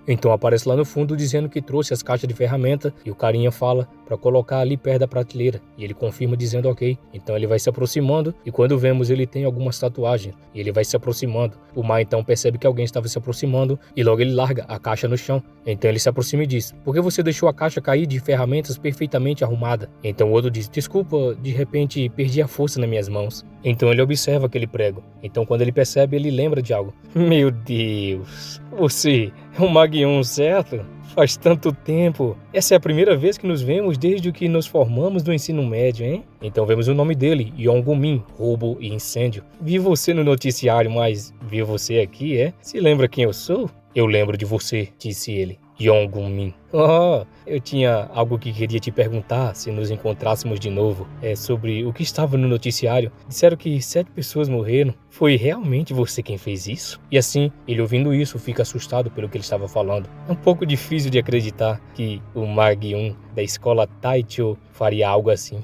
Então aparece lá no fundo dizendo que trouxe as caixas de ferramenta e o carinha fala para colocar ali perto da prateleira. E ele confirma dizendo ok. Então ele vai se aproximando e quando vemos ele tem algumas tatuagens e ele vai se aproximando. O Mar então percebe que alguém estava se aproximando e logo ele larga a caixa no chão. Então ele se aproxima e diz, por que você deixou a caixa cair de ferramentas perfeitamente arrumada? Então o outro diz, desculpa, de repente perdi a força nas minhas mãos. Então ele observa aquele prego. Então quando ele percebe, ele lembra de algo. Meu Deus, você é um Mag 1, certo? Faz tanto tempo. Essa é a primeira vez que nos vemos desde que nos formamos no ensino médio, hein? Então vemos o nome dele, Yong-Min, roubo e incêndio. Vi você no noticiário, mas vi você aqui, é? Se lembra quem eu sou? Eu lembro de você, disse ele. Yong-Min. Oh, eu tinha algo que queria te perguntar se nos encontrássemos de novo. É sobre o que estava no noticiário. Disseram que 7 pessoas morreram. Foi realmente você quem fez isso? E assim, ele ouvindo isso, fica assustado pelo que ele estava falando. É um pouco difícil de acreditar que o Mag 1 da escola Taicho faria algo assim.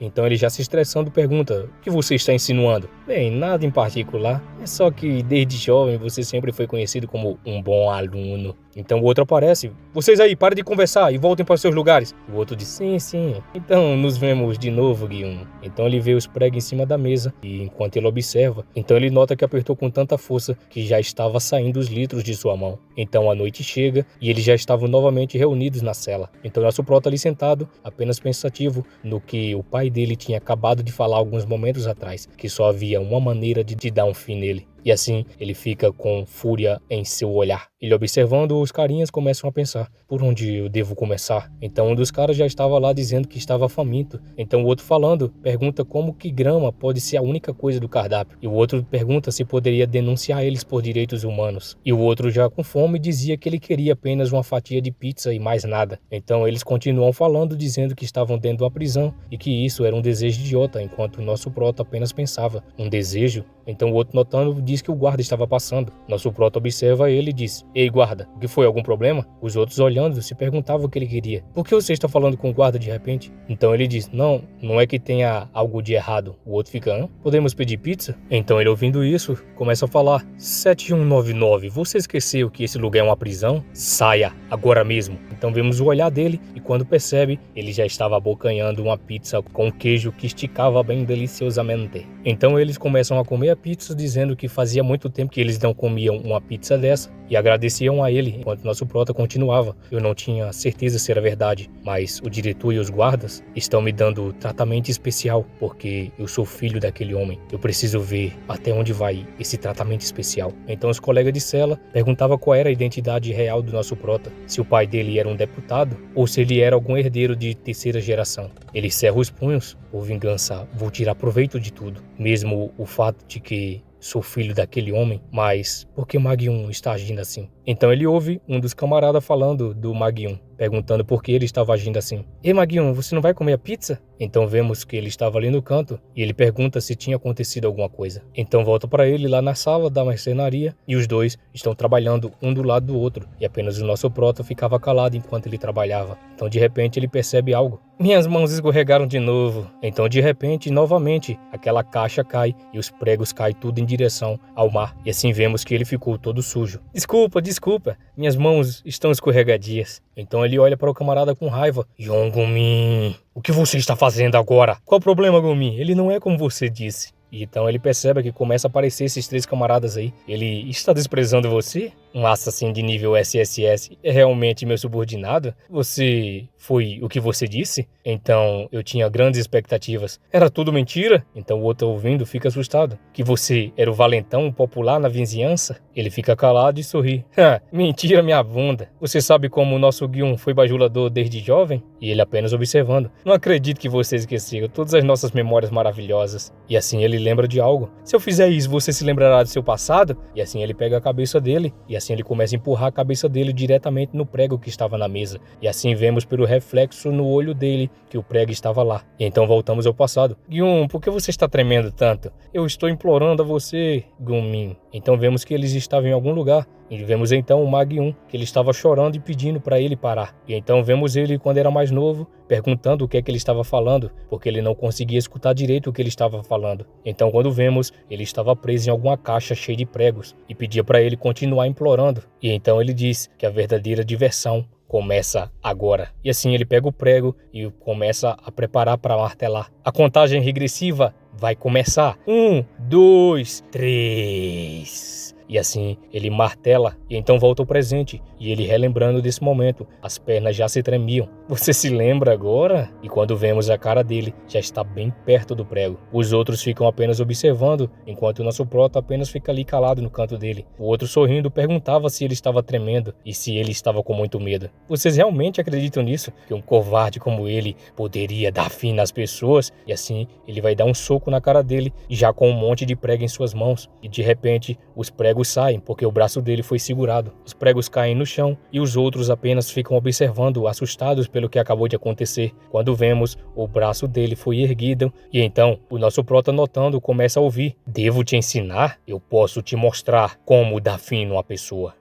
Então ele já se estressando pergunta, o que você está insinuando? Bem, nada em particular. É só que desde jovem você sempre foi conhecido como um bom aluno. Então o outro aparece. Vocês aí, parem de conversar e voltem para os seus lugares. O outro diz, sim. Então nos vemos de novo, Guion. Então ele vê os pregos em cima da mesa e enquanto ele observa, então ele nota que apertou com tanta força que já estava saindo os litros de sua mão. Então a noite chega e eles já estavam novamente reunidos na cela. Então nosso prota ali sentado, apenas pensativo no que o pai dele tinha acabado de falar alguns momentos atrás, que só havia uma maneira de dar um fim nele. E assim, ele fica com fúria em seu olhar. Ele observando, os carinhas começam a pensar, por onde eu devo começar? Então um dos caras já estava lá dizendo que estava faminto. Então o outro falando, pergunta como que grama pode ser a única coisa do cardápio. E o outro pergunta se poderia denunciar eles por direitos humanos. E o outro já com fome dizia que ele queria apenas uma fatia de pizza e mais nada. Então eles continuam falando, dizendo que estavam dentro da prisão e que isso era um desejo idiota, enquanto o nosso prota apenas pensava, um desejo? Então o outro notando diz que o guarda estava passando. Nosso prota observa ele e diz, ei guarda, o que foi, algum problema? Os outros olhando se perguntavam o que ele queria. Por que você está falando com o guarda de repente? Então ele diz, não é que tenha algo de errado. O outro fica, podemos pedir pizza? Então ele ouvindo isso, começa a falar, 7199, você esqueceu que esse lugar é uma prisão? Saia, agora mesmo. Então vemos o olhar dele e quando percebe, ele já estava abocanhando uma pizza com queijo que esticava bem deliciosamente. Então eles começam a comer a pizza dizendo que fazia muito tempo que eles não comiam uma pizza dessa e agradeciam a ele enquanto nosso prota continuava. Eu não tinha certeza se era verdade, mas o diretor e os guardas estão me dando tratamento especial porque eu sou filho daquele homem. Eu preciso ver até onde vai esse tratamento especial. Então os colegas de cela perguntavam qual era a identidade real do nosso prota, se o pai dele era um deputado ou se ele era algum herdeiro de terceira geração. Ele cerra os punhos, por vingança, vou tirar proveito de tudo, mesmo o fato de que sou filho daquele homem, mas por que Mag-1 está agindo assim? Então ele ouve um dos camaradas falando do Mag-1, perguntando por que ele estava agindo assim. Ei Mag-1, você não vai comer a pizza? Então vemos que ele estava ali no canto e ele pergunta se tinha acontecido alguma coisa. Então volta para ele lá na sala da marcenaria e os dois estão trabalhando um do lado do outro e apenas o nosso prota ficava calado enquanto ele trabalhava. Então de repente ele percebe algo. Minhas mãos escorregaram de novo. Então de repente, novamente, aquela caixa cai e os pregos caem tudo em direção ao mar. E assim vemos que ele ficou todo sujo. Desculpa, minhas mãos estão escorregadias. Então ele olha para o camarada com raiva. Yongumin, o que você está fazendo agora? Qual o problema, Gumin? Ele não é como você disse. E então ele percebe que começa a aparecer esses 3 camaradas aí. Ele está desprezando você? Um assassino de nível SSS é realmente meu subordinado? Você foi o que você disse? Então eu tinha grandes expectativas. Era tudo mentira? Então o outro ouvindo fica assustado. Que você era o valentão popular na vizinhança? Ele fica calado e sorri. Mentira minha bunda. Você sabe como o nosso Gyun foi bajulador desde jovem? E ele apenas observando. Não acredito que você esqueceu todas as nossas memórias maravilhosas. E assim ele lembra de algo. Se eu fizer isso, você se lembrará do seu passado? E assim ele pega a cabeça dele. E assim ele começa a empurrar a cabeça dele diretamente no prego que estava na mesa. E assim vemos pelo reflexo no olho dele que o prego estava lá. E então voltamos ao passado. Gyun, por que você está tremendo tanto? Eu estou implorando a você, Gumin. Então vemos que eles estavam em algum lugar. E vemos então o Mag-1, que ele estava chorando e pedindo para ele parar. E então vemos ele quando era mais novo, perguntando o que é que ele estava falando, porque ele não conseguia escutar direito o que ele estava falando. Então quando vemos, ele estava preso em alguma caixa cheia de pregos e pedia para ele continuar implorando. E então ele diz que a verdadeira diversão começa agora. E assim ele pega o prego e começa a preparar para martelar. A contagem regressiva vai começar. 1, 2, 3... E assim ele martela e então volta ao presente. E ele relembrando desse momento, as pernas já se tremiam. Você se lembra agora? E quando vemos a cara dele, já está bem perto do prego. Os outros ficam apenas observando, enquanto o nosso prota apenas fica ali calado no canto dele. O outro sorrindo perguntava se ele estava tremendo e se ele estava com muito medo. Vocês realmente acreditam nisso? Que um covarde como ele poderia dar fim nas pessoas? E assim ele vai dar um soco na cara dele, já com um monte de prego em suas mãos. E de repente os pregos saem porque o braço dele foi segurado. Os pregos caem no chão e os outros apenas ficam observando, assustados pelo que acabou de acontecer. Quando vemos, o braço dele foi erguido e então o nosso prota notando começa a ouvir. Devo te ensinar? Eu posso te mostrar como dar fim numa pessoa.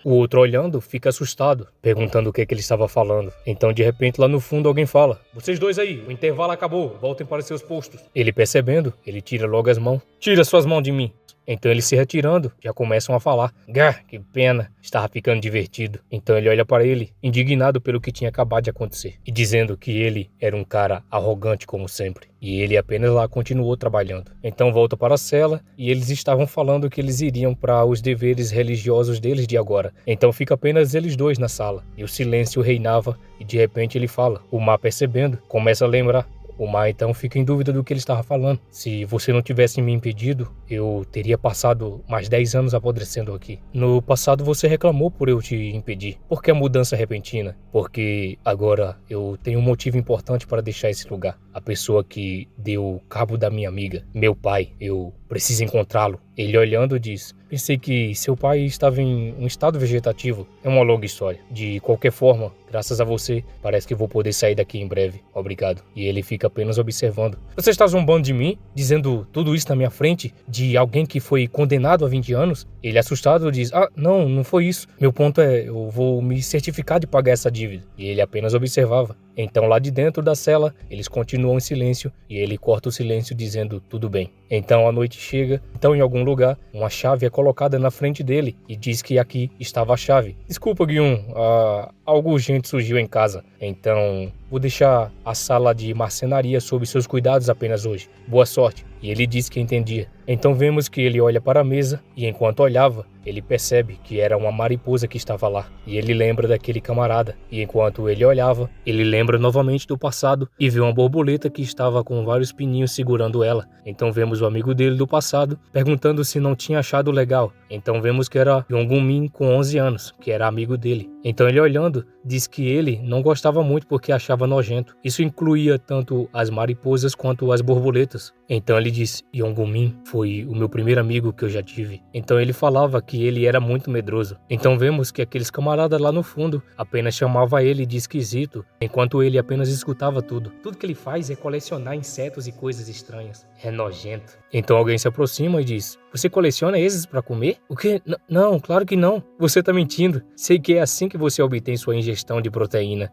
O outro olhando fica assustado, perguntando o que ele estava falando. Então de repente lá no fundo alguém fala: vocês dois aí, o intervalo acabou, voltem para seus postos. Ele percebendo, ele tira logo as mãos. Tira suas mãos de mim. Então eles se retirando, já começam a falar. Que pena, estava ficando divertido. Então ele olha para ele, indignado pelo que tinha acabado de acontecer, e dizendo que ele era um cara arrogante como sempre. E ele apenas lá continuou trabalhando. Então volta para a cela e eles estavam falando que eles iriam para os deveres religiosos deles de agora. Então fica apenas eles dois na sala. E o silêncio reinava e de repente ele fala. O Mar percebendo, começa a lembrar. O Mar então fica em dúvida do que ele estava falando. Se você não tivesse me impedido, eu teria passado mais 10 anos apodrecendo aqui. No passado você reclamou por eu te impedir. Por que a mudança repentina? Porque agora eu tenho um motivo importante para deixar esse lugar. A pessoa que deu cabo da minha amiga, meu pai, eu preciso encontrá-lo. Ele olhando diz: pensei que seu pai estava em um estado vegetativo. É uma longa história. De qualquer forma, graças a você, parece que vou poder sair daqui em breve. Obrigado. E ele fica apenas observando. Você está zombando de mim? Dizendo tudo isso na minha frente? De alguém que foi condenado a 20 anos? Ele assustado diz: não foi isso. Meu ponto é, eu vou me certificar de pagar essa dívida. E ele apenas observava. Então lá de dentro da cela, eles continuam em silêncio e ele corta o silêncio dizendo tudo bem. Então a noite chega, então em algum lugar, uma chave é colocada na frente dele e diz que aqui estava a chave. Desculpa, Gyun, algo urgente surgiu em casa, então vou deixar a sala de marcenaria sob seus cuidados apenas hoje. Boa sorte. E ele diz que entendia. Então vemos que ele olha para a mesa e enquanto olhava, ele percebe que era uma mariposa que estava lá. E ele lembra daquele camarada. E enquanto ele olhava, ele lembra novamente do passado e vê uma borboleta que estava com vários pininhos segurando ela. Então vemos o amigo dele do passado perguntando se não tinha achado legal. Então vemos que era Yongumin com 11 anos, que era amigo dele. Então ele olhando, diz que ele não gostava muito porque achava nojento. Isso incluía tanto as mariposas quanto as borboletas. Então ele disse, Yongumin foi o meu primeiro amigo que eu já tive. Então ele falava que ele era muito medroso. Então vemos que aqueles camaradas lá no fundo apenas chamavam ele de esquisito, enquanto ele apenas escutava tudo. Tudo que ele faz é colecionar insetos e coisas estranhas. É nojento. Então alguém se aproxima e diz, você coleciona esses para comer? O quê? Não, claro que não. Você tá mentindo. Sei que é assim que você obtém sua ingestão de proteína.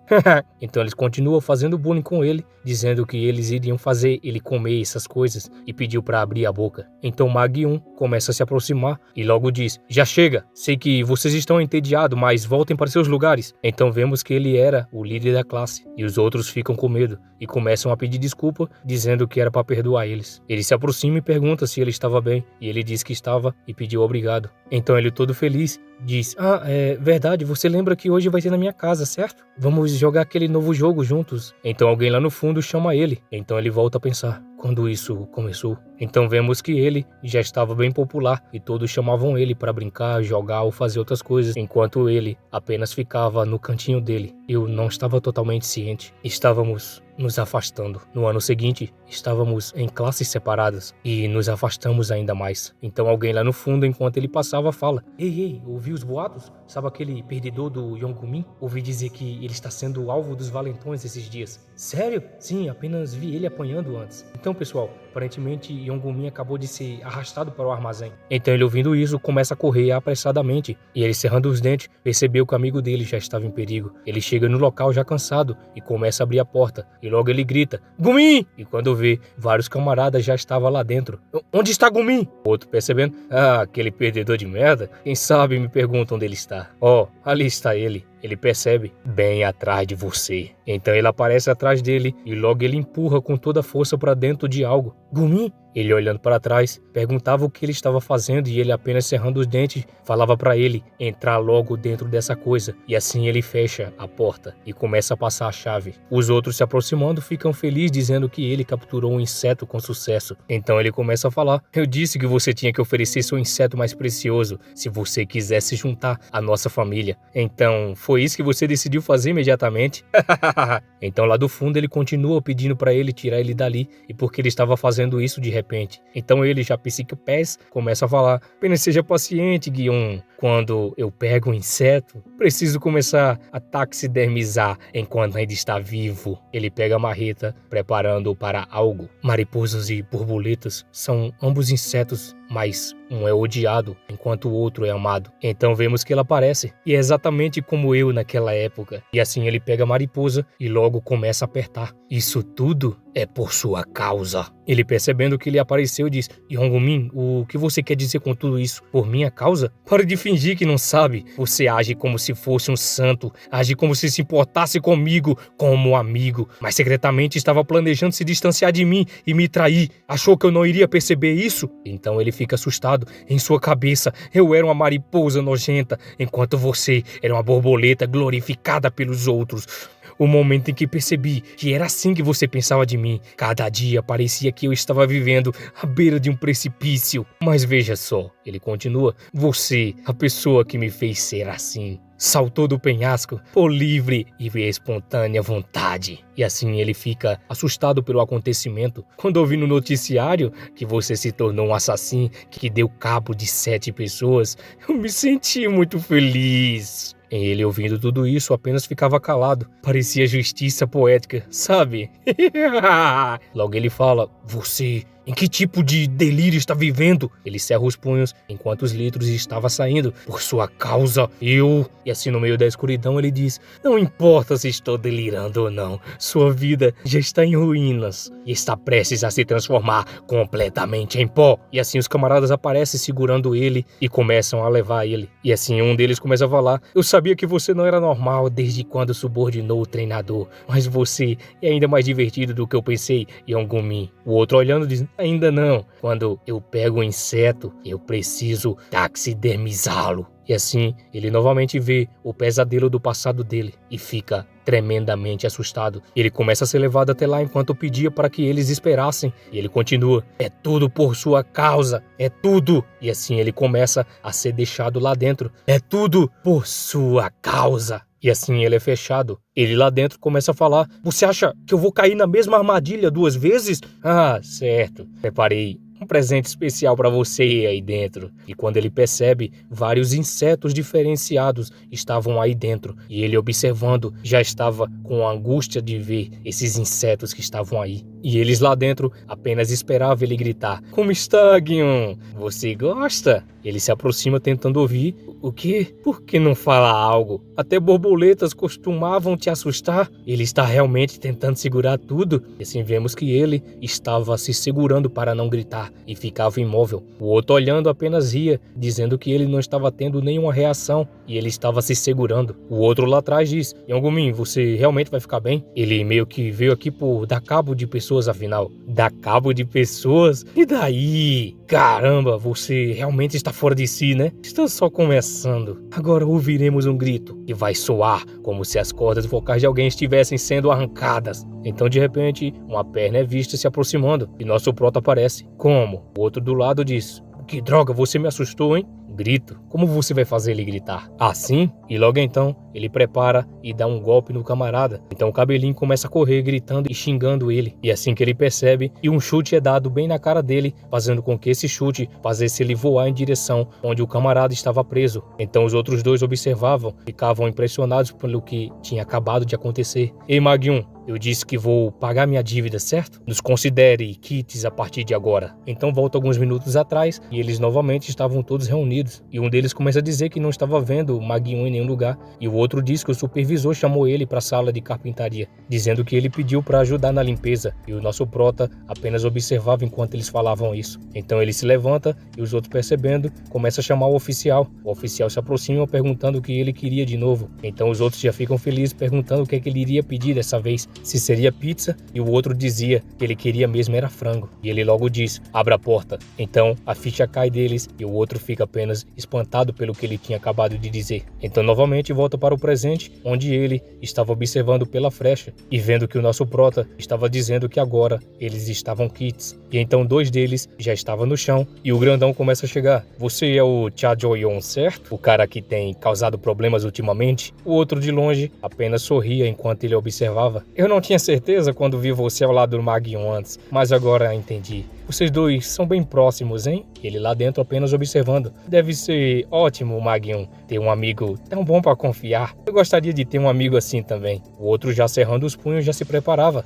Então eles continuam fazendo bullying com ele, dizendo que eles iriam fazer ele comer essas coisas e pediu para abrir a boca. Então Mag-1 começa a se aproximar e logo diz, já chega, sei que vocês estão entediados, mas voltem para seus lugares. Então vemos que ele era o líder da classe e os outros ficam com medo e começam a pedir desculpa, dizendo que era para perdoar eles. Ele se aproxima e pergunta se ele estava bem e ele diz que estava e pediu obrigado. Então ele todo feliz diz, é verdade, você lembra que hoje vai ser na minha casa, certo? Vamos jogar aquele novo jogo juntos. Então alguém lá no fundo chama ele. Então ele volta a pensar, quando isso começou? Então vemos que ele já estava bem popular e todos chamavam ele para brincar, jogar ou fazer outras coisas, enquanto ele apenas ficava no cantinho dele. Eu não estava totalmente ciente. Estávamos nos afastando. No ano seguinte, estávamos em classes separadas e nos afastamos ainda mais. Então alguém lá no fundo, enquanto ele passava, fala, Ei, ouvi os boatos? Sabe aquele perdedor do Yongumin? Ouvi dizer que ele está sendo alvo dos valentões esses dias. Sério? Sim, apenas vi ele apanhando antes. Então, pessoal, aparentemente Yongumin acabou de ser arrastado para o armazém. Então ele, ouvindo isso, começa a correr apressadamente. E ele, cerrando os dentes, percebeu que o amigo dele já estava em perigo. Ele chega no local já cansado e começa a abrir a porta. E logo ele grita, Gumin! E quando vê, vários camaradas já estavam lá dentro. Onde está Gumin? O outro percebendo, aquele perdedor de merda. Quem sabe me pergunta onde ele está. Ali está ele. Ele percebe, bem atrás de você. Então ele aparece atrás dele e logo ele empurra com toda a força para dentro de algo. Gumin? Ele, olhando para trás, perguntava o que ele estava fazendo e ele, apenas cerrando os dentes, falava para ele entrar logo dentro dessa coisa. E assim ele fecha a porta e começa a passar a chave. Os outros, se aproximando, ficam felizes dizendo que ele capturou um inseto com sucesso. Então ele começa a falar, eu disse que você tinha que oferecer seu inseto mais precioso se você quisesse juntar a nossa família. Então foi isso que você decidiu fazer imediatamente? Então lá do fundo ele continua pedindo para ele tirar ele dali e porque ele estava fazendo isso de repente. Então ele, já psico-pés, começa a falar, apenas seja paciente, Guion. Quando eu pego um inseto, preciso começar a taxidermizar enquanto ainda está vivo. Ele pega a marreta, preparando para algo. Mariposas e borboletas são ambos insetos, mas um é odiado, enquanto o outro é amado. Então vemos que ele aparece, e é exatamente como eu naquela época. E assim ele pega a mariposa e logo começa a apertar. Isso tudo é por sua causa. Ele, percebendo que ele apareceu, diz, Yongumin, o que você quer dizer com tudo isso? Por minha causa? Pare de fingir que não sabe. Você age como se fosse um santo, age como se importasse comigo como amigo, mas secretamente estava planejando se distanciar de mim e me trair. Achou que eu não iria perceber isso? Então ele fica assustado. Em sua cabeça, eu era uma mariposa nojenta, enquanto você era uma borboleta glorificada pelos outros. O momento em que percebi que era assim que você pensava de mim, cada dia parecia que eu estava vivendo à beira de um precipício. Mas veja só, ele continua, você, a pessoa que me fez ser assim, saltou do penhasco por livre e espontânea vontade. E assim ele fica assustado pelo acontecimento. Quando ouvi no noticiário que você se tornou um assassino que deu cabo de 7 pessoas, eu me senti muito feliz. Ele, ouvindo tudo isso, apenas ficava calado. Parecia justiça poética, sabe? Logo ele fala, você... Em que tipo de delírio está vivendo? Ele cerra os punhos enquanto os litros estavam saindo. Por sua causa, eu... E assim no meio da escuridão ele diz, não importa se estou delirando ou não, sua vida já está em ruínas e está prestes a se transformar completamente em pó. E assim os camaradas aparecem segurando ele e começam a levar ele. E assim um deles começa a falar, eu sabia que você não era normal desde quando subordinou o treinador, mas você é ainda mais divertido do que eu pensei, Yongumin. O outro olhando diz, ainda não. Quando eu pego um inseto, eu preciso taxidermizá-lo. E assim, ele novamente vê o pesadelo do passado dele e fica tremendamente assustado. Ele começa a ser levado até lá enquanto pedia para que eles esperassem. E ele continua: é tudo por sua causa, é tudo. E assim ele começa a ser deixado lá dentro. É tudo por sua causa. E assim ele é fechado. Ele lá dentro começa a falar: você acha que eu vou cair na mesma armadilha 2 vezes? Ah, certo. Preparei um presente especial para você aí dentro. E quando ele percebe, vários insetos diferenciados estavam aí dentro. E ele, observando, já estava com a angústia de ver esses insetos que estavam aí. E eles lá dentro apenas esperavam ele gritar: como está, Guion? Você gosta? Ele se aproxima tentando ouvir. O quê? Por que não fala algo? Até borboletas costumavam te assustar. Ele está realmente tentando segurar tudo. E assim vemos que ele estava se segurando para não gritar e ficava imóvel. O outro, olhando, apenas ria, dizendo que ele não estava tendo nenhuma reação e ele estava se segurando. O outro lá atrás diz: Yongumin, você realmente vai ficar bem? Ele meio que veio aqui por dar cabo de pessoas, afinal. Dar cabo de pessoas? E daí? Caramba, você realmente está fora de si, né? Está só começando. Agora ouviremos um grito que vai soar como se as cordas vocais de alguém estivessem sendo arrancadas. Então, de repente, uma perna é vista se aproximando e nosso prota aparece. Como? O outro do lado diz: que droga, você me assustou, hein? Grito. Como você vai fazer ele gritar? Assim? E logo então, ele prepara e dá um golpe no camarada. Então o cabelinho começa a correr, gritando e xingando ele. E assim que ele percebe, e um chute é dado bem na cara dele, fazendo com que esse chute fizesse ele voar em direção onde o camarada estava preso. Então os outros dois observavam, ficavam impressionados pelo que tinha acabado de acontecer. Ei, Mag-1, eu disse que vou pagar minha dívida, certo? Nos considere kits a partir de agora. Então volta alguns minutos atrás e eles novamente estavam todos reunidos. E um deles começa a dizer que não estava vendo o Mag-1 em nenhum lugar. E o outro diz que o supervisor chamou ele para a sala de carpintaria, dizendo que ele pediu para ajudar na limpeza. E o nosso prota apenas observava enquanto eles falavam isso. Então ele se levanta e os outros, percebendo, começa a chamar o oficial. O oficial se aproxima perguntando o que ele queria de novo. Então os outros já ficam felizes perguntando o que é que ele iria pedir dessa vez. Se seria pizza, e o outro dizia que ele queria mesmo era frango. E ele logo diz: abra a porta. Então a ficha cai deles e o outro fica apenas espantado pelo que ele tinha acabado de dizer. Então novamente volta para o presente, onde ele estava observando pela frecha e vendo que o nosso prota estava dizendo que agora eles estavam kits. E então 2 deles já estavam no chão e o grandão começa a chegar. Você é o Cha Jo-yon, certo? O cara que tem causado problemas ultimamente? O outro de longe apenas sorria enquanto ele observava. Eu não tinha certeza quando vi você ao lado do Mag-1 antes, mas agora entendi. Vocês dois são bem próximos, hein? Ele lá dentro apenas observando. Deve ser ótimo, Mag-1, ter um amigo tão bom para confiar. Eu gostaria de ter um amigo assim também. O outro, já cerrando os punhos, já se preparava.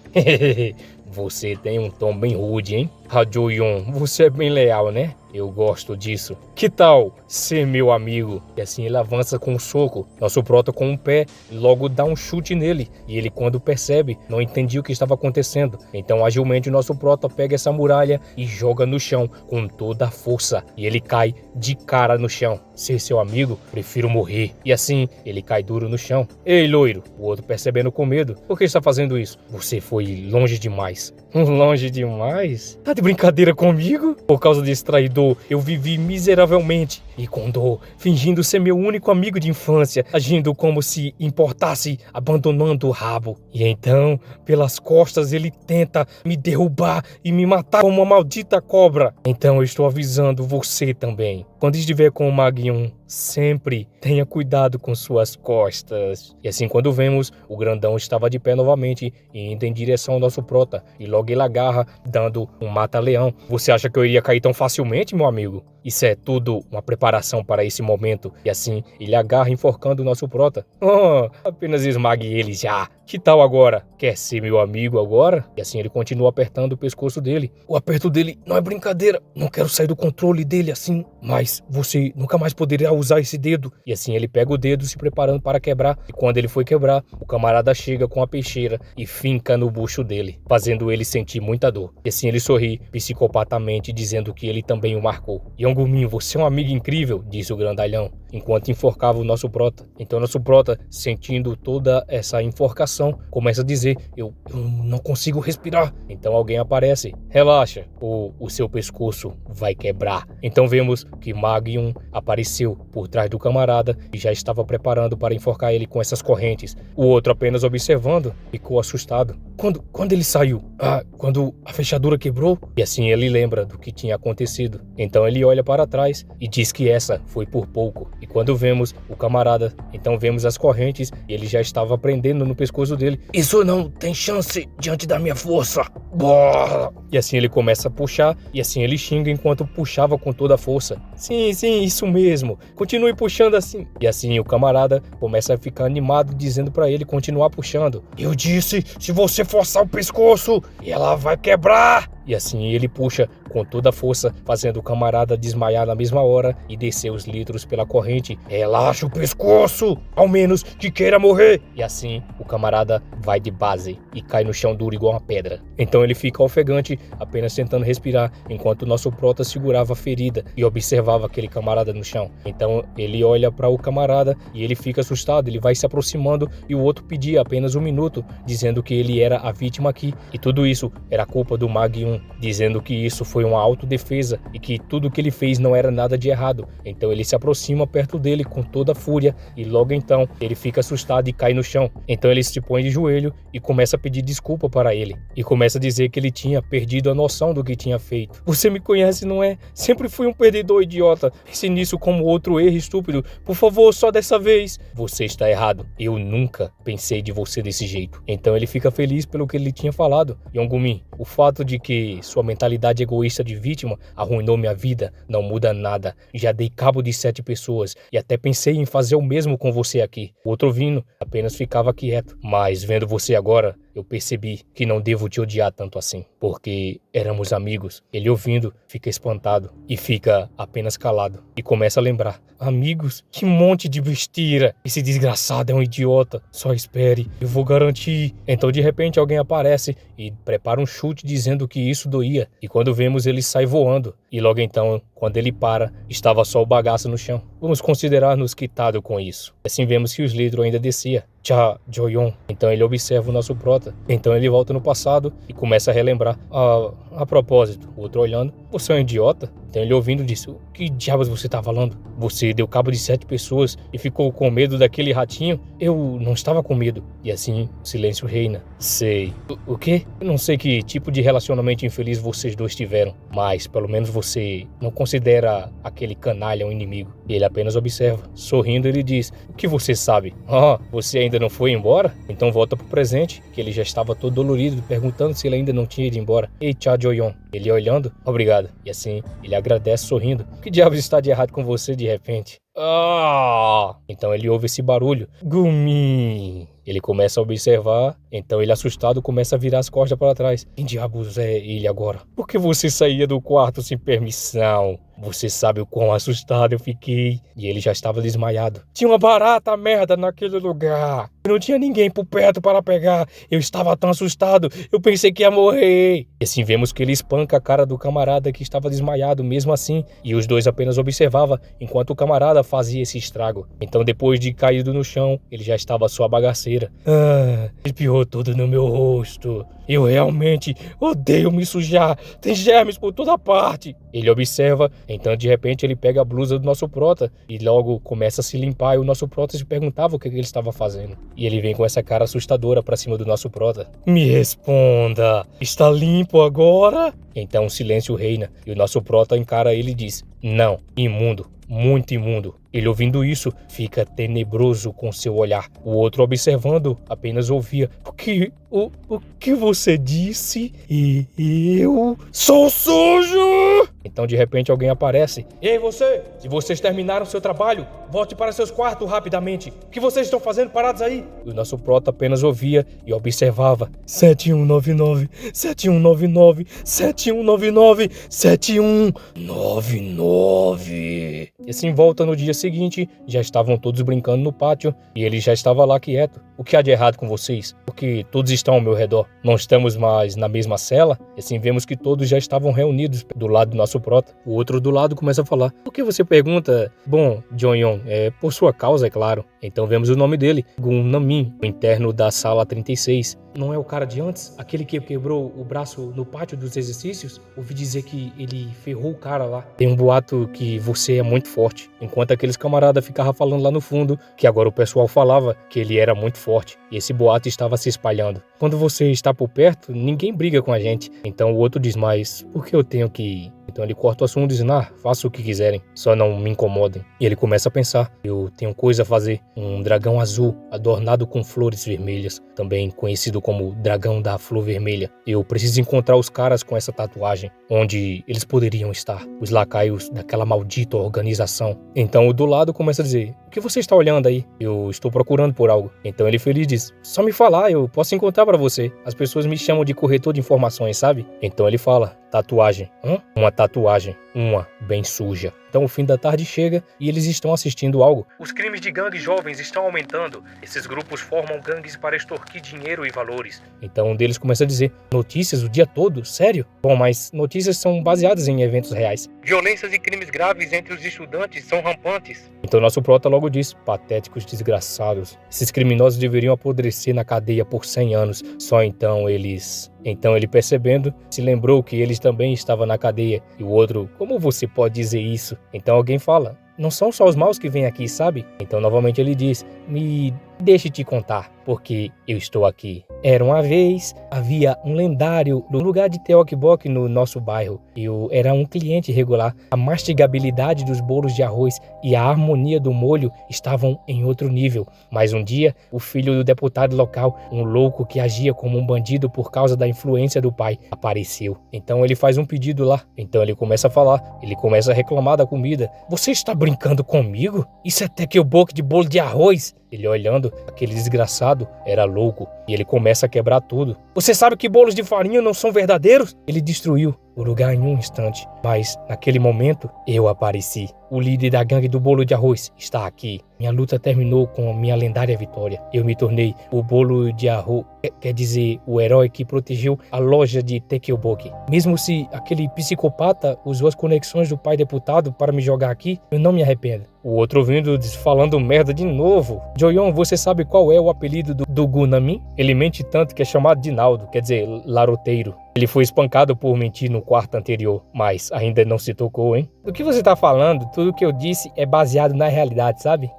Você tem um tom bem rude, hein? Ha-Jo-yon, você é bem leal, né? Eu gosto disso. Que tal ser meu amigo? E assim ele avança com um soco. Nosso prota, com um pé, logo dá um chute nele. E ele, quando percebe, não entendia o que estava acontecendo. Então agilmente o nosso prota pega essa muralha e joga no chão com toda a força. E ele cai de cara no chão. Ser seu amigo? Prefiro morrer. E assim ele cai duro no chão. Ei, loiro! O outro, percebendo com medo. Por que está fazendo isso? Você foi longe demais. Longe demais? Tá de brincadeira comigo? Por causa desse traidor, eu vivi miseravelmente e com dor, fingindo ser meu único amigo de infância, agindo como se importasse, abandonando o rabo. E então, pelas costas, ele tenta me derrubar e me matar como uma maldita cobra. Então eu estou avisando você também. Quando estiver com o Mag-1, sempre tenha cuidado com suas costas. E assim, quando vemos, o grandão estava de pé novamente e indo em direção ao nosso prota. E logo ele agarra, dando um mata-leão. Você acha que eu iria cair tão facilmente, meu amigo? Isso é tudo uma preparação para esse momento. E assim, ele agarra, enforcando o nosso prota. Oh, apenas esmague ele já. Que tal agora? Quer ser meu amigo agora? E assim ele continua apertando o pescoço dele. O aperto dele não é brincadeira. Não quero sair do controle dele assim. Mas você nunca mais poderia usar esse dedo. E assim ele pega o dedo, se preparando para quebrar. E quando ele foi quebrar, o camarada chega com a peixeira e finca no bucho dele, fazendo ele sentir muita dor. E assim ele sorri psicopatamente, dizendo que ele também o marcou. Anguminho, você é um amigo incrível, disse o grandalhão, enquanto enforcava o nosso prota. Então nosso prota, sentindo toda essa enforcação, começa a dizer, eu não consigo respirar. Então alguém aparece, relaxa, o seu pescoço vai quebrar. Então vemos que Magium apareceu por trás do camarada e já estava preparando para enforcar ele com essas correntes. O outro, apenas observando, ficou assustado. Quando ele saiu? Quando a fechadura quebrou? E assim ele lembra do que tinha acontecido. Então ele olha para trás e diz que essa foi por pouco. E quando vemos o camarada, então vemos as correntes e ele já estava prendendo no pescoço dele. Isso não tem chance diante da minha força. Boa! E assim ele começa a puxar e assim ele xinga enquanto puxava com toda a força. Sim, isso mesmo. Continue puxando assim. E assim o camarada começa a ficar animado dizendo para ele continuar puxando. Eu disse, se você forçar o pescoço, ela vai quebrar. E assim ele puxa com toda a força, fazendo o camarada desmaiar na mesma hora e descer os litros pela corrente. Relaxa o pescoço, ao menos que queira morrer. E assim o camarada vai de base e cai no chão duro igual uma pedra. Então ele fica ofegante, apenas tentando respirar, enquanto o nosso prota segurava a ferida e observava aquele camarada no chão. Então ele olha para o camarada e ele fica assustado, ele vai se aproximando e o outro pedia apenas 1 minuto, dizendo que ele era a vítima aqui. E tudo isso era culpa do Magium, dizendo que isso foi uma autodefesa e que tudo que ele fez não era nada de errado. Então ele se aproxima perto dele com toda a fúria e logo então ele fica assustado e cai no chão. Então ele se põe de joelho e começa a pedir desculpa para ele e começa a dizer que ele tinha perdido a noção do que tinha feito. Você me conhece, não é? Sempre fui um perdedor idiota. Pense nisso como outro erro estúpido. Por favor, só dessa vez. Você está errado. Eu nunca pensei de você desse jeito. Então ele fica feliz pelo que ele tinha falado. Yongumi, o fato de que sua mentalidade egoísta de vítima arruinou minha vida não muda nada. Já dei cabo de 7 pessoas e até pensei em fazer o mesmo com você aqui. O outro vindo apenas ficava quieto. Mas vendo você agora, eu percebi que não devo te odiar tanto assim, porque éramos amigos. Ele ouvindo, fica espantado e fica apenas calado e começa a lembrar. Amigos? Que monte de besteira! Esse desgraçado é um idiota. Só espere, eu vou garantir. Então de repente alguém aparece e prepara um chute dizendo que isso doía. E quando vemos, ele sai voando. E logo então, quando ele para, estava só o bagaço no chão. Vamos considerar-nos quitados com isso. Assim vemos que o Slitro ainda descia. Cha Joyon. Então ele observa o nosso prota. Então ele volta no passado e começa a relembrar. A propósito, o outro olhando. Você é um idiota? Então ele ouvindo disse, o que diabos você tá falando? Você deu cabo de 7 pessoas e ficou com medo daquele ratinho? Eu não estava com medo. E assim, o silêncio reina. Sei. O quê? Eu não sei que tipo de relacionamento infeliz vocês dois tiveram, mas pelo menos você não considera aquele canalha um inimigo. E ele apenas observa. Sorrindo, ele diz, o que você sabe? Você ainda não foi embora? Então volta pro presente, que ele já estava todo dolorido, perguntando se ele ainda não tinha ido embora. Ei, Cha Joyon. Ele olhando, obrigado. E assim, ele agradece sorrindo. O que diabos está de errado com você de repente? Então ele ouve esse barulho. Gumi. Ele começa a observar, então ele assustado começa a virar as costas para trás. Quem diabos é ele agora? Por que você saía do quarto sem permissão? Você sabe o quão assustado eu fiquei. E ele já estava desmaiado. Tinha uma barata merda naquele lugar. Não tinha ninguém por perto para pegar. Eu estava tão assustado, eu pensei que ia morrer. E assim vemos que ele espanca a cara do camarada que estava desmaiado mesmo assim. E os dois apenas observavam enquanto o camarada fazia esse estrago. Então depois de caído no chão, ele já estava sua bagaceira. Espirrou tudo no meu rosto. Eu realmente odeio me sujar. Tem germes por toda parte. Ele observa, então de repente ele pega a blusa do nosso prota e logo começa a se limpar e o nosso prota se perguntava o que ele estava fazendo. E ele vem com essa cara assustadora pra cima do nosso prota. Me responda, está limpo agora? Então o silêncio reina e o nosso prota encara ele e diz, não, imundo. Muito imundo. Ele ouvindo isso, fica tenebroso com seu olhar. O outro observando, apenas ouvia. O que você disse? E eu sou sujo! Então de repente alguém aparece. Ei você, se vocês terminaram seu trabalho, volte para seus quartos rapidamente. O que vocês estão fazendo parados aí? E o nosso prota apenas ouvia e observava. 7199, 7199, 7199, 7199. E assim volta no dia seguinte, já estavam todos brincando no pátio e ele já estava lá quieto. O que há de errado com vocês? Porque todos estão ao meu redor. Não estamos mais na mesma cela. E assim vemos que todos já estavam reunidos do lado do nosso prota. O outro do lado começa a falar. Por que você pergunta? Bom, Jeong-yeon, é por sua causa, é claro. Então vemos o nome dele, Gun Namin, o interno da sala 36. Não é o cara de antes? Aquele que quebrou o braço no pátio dos exercícios? Ouvi dizer que ele ferrou o cara lá. Tem um boato que você é muito forte. Enquanto aqueles camaradas ficavam falando lá no fundo, que agora o pessoal falava que ele era muito forte. E esse boato estava se espalhando. Quando você está por perto, ninguém briga com a gente. Então o outro diz, mas por que eu tenho que ir? Então ele corta o assunto e diz, faça o que quiserem, só não me incomodem. E ele começa a pensar, eu tenho coisa a fazer. Um dragão azul, adornado com flores vermelhas, também conhecido como dragão da flor vermelha. Eu preciso encontrar os caras com essa tatuagem, onde eles poderiam estar, os lacaios daquela maldita organização. Então o do lado começa a dizer, o que você está olhando aí? Eu estou procurando por algo. Então ele feliz diz, só me falar, eu posso encontrar pra você. As pessoas me chamam de corretor de informações, sabe? Então ele fala, tatuagem. Uma tatuagem, uma bem suja. Então o fim da tarde chega e eles estão assistindo algo. Os crimes de gangues jovens estão aumentando. Esses grupos formam gangues para extorquir dinheiro e valores. Então um deles começa a dizer, notícias o dia todo? Sério? Bom, mas notícias são baseadas em eventos reais. Violências e crimes graves entre os estudantes são rampantes. Então nosso prota logo diz, patéticos desgraçados. Esses criminosos deveriam apodrecer na cadeia por 100 anos. Só então ele percebendo, se lembrou que eles também estavam na cadeia. E o outro, como você pode dizer isso? Então alguém fala, não são só os maus que vêm aqui, sabe? Então novamente ele diz, me deixe te contar, porque eu estou aqui. Era uma vez, havia um lendário no lugar de Teokbok no nosso bairro. Eu era um cliente regular. A mastigabilidade dos bolos de arroz e a harmonia do molho estavam em outro nível. Mas um dia, o filho do deputado local, um louco que agia como um bandido por causa da influência do pai, apareceu. Então ele faz um pedido lá. Então ele começa a falar, ele começa a reclamar da comida. Você está brincando comigo? Isso é Teokbok de bolo de arroz? Ele olhando, aquele desgraçado era louco e ele começa a quebrar tudo. Você sabe que bolos de farinha não são verdadeiros? Ele destruiu o lugar em um instante, mas naquele momento eu apareci. O líder da gangue do bolo de arroz está aqui. Minha luta terminou com minha lendária vitória. Eu me tornei o bolo de arroz, quer dizer, o herói que protegeu a loja de Teokbok. Mesmo se aquele psicopata usou as conexões do pai deputado para me jogar aqui, eu não me arrependo. O outro ouvindo falando merda de novo. Joyon, você sabe qual é o apelido do Gun Namin? Ele mente tanto que é chamado de Naldo, quer dizer, laroteiro. Ele foi espancado por mentir no quarto anterior, mas ainda não se tocou, hein? Do que você tá falando, tudo que eu disse é baseado na realidade, sabe?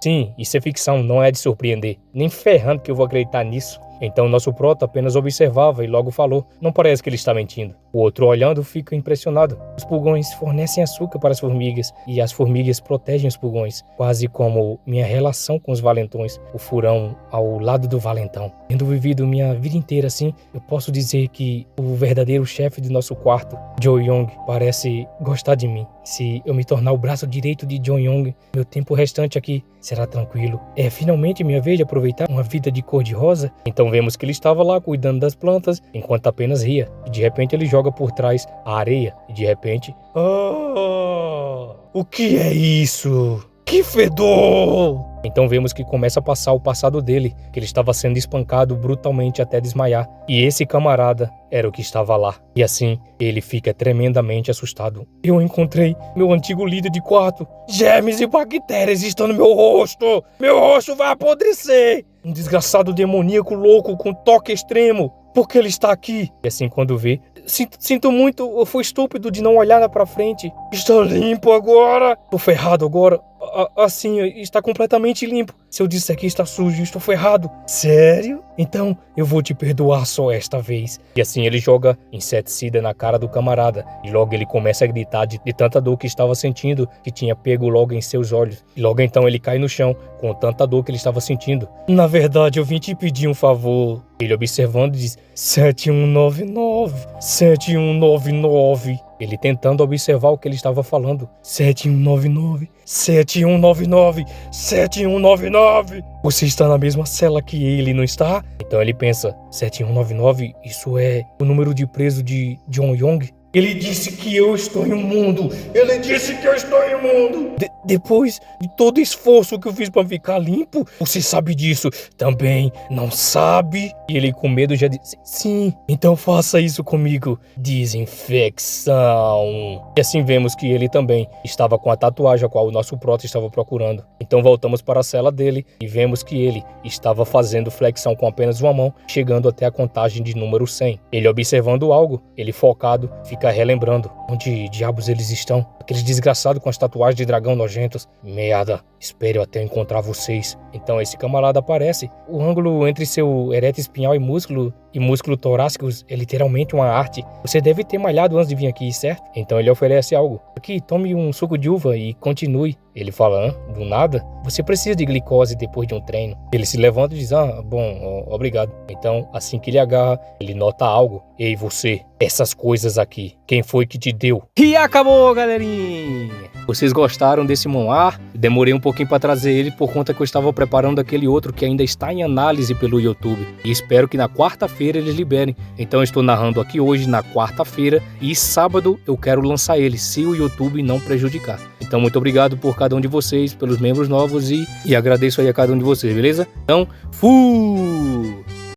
Sim, isso é ficção, não é de surpreender. Nem ferrando que eu vou acreditar nisso. Então nosso prota apenas observava e logo falou, não parece que ele está mentindo. O outro olhando fica impressionado. Os pulgões fornecem açúcar para as formigas e as formigas protegem os pulgões, quase como minha relação com os valentões, o furão ao lado do valentão. Tendo vivido minha vida inteira assim, eu posso dizer que o verdadeiro chefe do nosso quarto, Jo-young, parece gostar de mim. Se eu me tornar o braço direito de Jo-young, meu tempo restante aqui será tranquilo. É finalmente minha vez de aproveitar uma vida de cor-de-rosa. Então vemos que ele estava lá cuidando das plantas, enquanto apenas ria. E de repente ele joga por trás a areia. E de repente... o que é isso? Que fedor! Então vemos que começa a passar o passado dele, que ele estava sendo espancado brutalmente até desmaiar. E esse camarada era o que estava lá. E assim, ele fica tremendamente assustado. Eu encontrei meu antigo líder de quarto. Germes e bactérias estão no meu rosto. Meu rosto vai apodrecer. Um desgraçado demoníaco louco com toque extremo. Por que ele está aqui? E assim quando vê... Sinto muito, eu fui estúpido de não olhar lá pra frente. Está limpo agora. Tô ferrado agora. Assim, está completamente limpo. Se eu disser que está sujo, estou ferrado. Sério? Então, eu vou te perdoar só esta vez. E assim ele joga inseticida na cara do camarada. E logo ele começa a gritar de tanta dor que estava sentindo, que tinha pego logo em seus olhos. E logo então ele cai no chão, com tanta dor que ele estava sentindo. Na verdade, eu vim te pedir um favor. Ele observando diz, 7199, 7199. Ele tentando observar o que ele estava falando. 7199, 7199, 7199. Você está na mesma cela que ele, não está? Então ele pensa, 7199, isso é o número de preso de Jeong-yeon? Ele disse que eu estou imundo. Ele disse que eu estou imundo. Depois de todo o esforço que eu fiz pra ficar limpo, você sabe disso. Também não sabe? E ele com medo já disse, sim, então faça isso comigo. Desinfecção. E assim vemos que ele também estava com a tatuagem a qual o nosso prota estava procurando. Então voltamos para a cela dele e vemos que ele estava fazendo flexão com apenas uma mão, chegando até a contagem de número 100. Ele observando algo, ele focado, fica relembrando onde diabos eles estão. Aqueles desgraçados com as tatuagens de dragão nojentas. Merda, espere eu até encontrar vocês. Então esse camarada aparece. O ângulo entre seu ereto espinhal e músculo torácico é literalmente uma arte. Você deve ter malhado antes de vir aqui, certo? Então ele oferece algo. Aqui, tome um suco de uva e continue. Ele fala, do nada? Você precisa de glicose depois de um treino. Ele se levanta e diz, bom, obrigado. Então, assim que ele agarra, ele nota algo. Ei, você, essas coisas aqui, quem foi que te deu? E acabou, galerinha! Vocês gostaram desse Moar? Demorei um pouquinho para trazer ele por conta que eu estava preparando aquele outro que ainda está em análise pelo YouTube. E espero que na quarta-feira eles liberem. Então eu estou narrando aqui hoje na quarta-feira e sábado eu quero lançar ele, se o YouTube não prejudicar. Então muito obrigado por cada um de vocês, pelos membros novos e agradeço aí a cada um de vocês, beleza? Então, fui!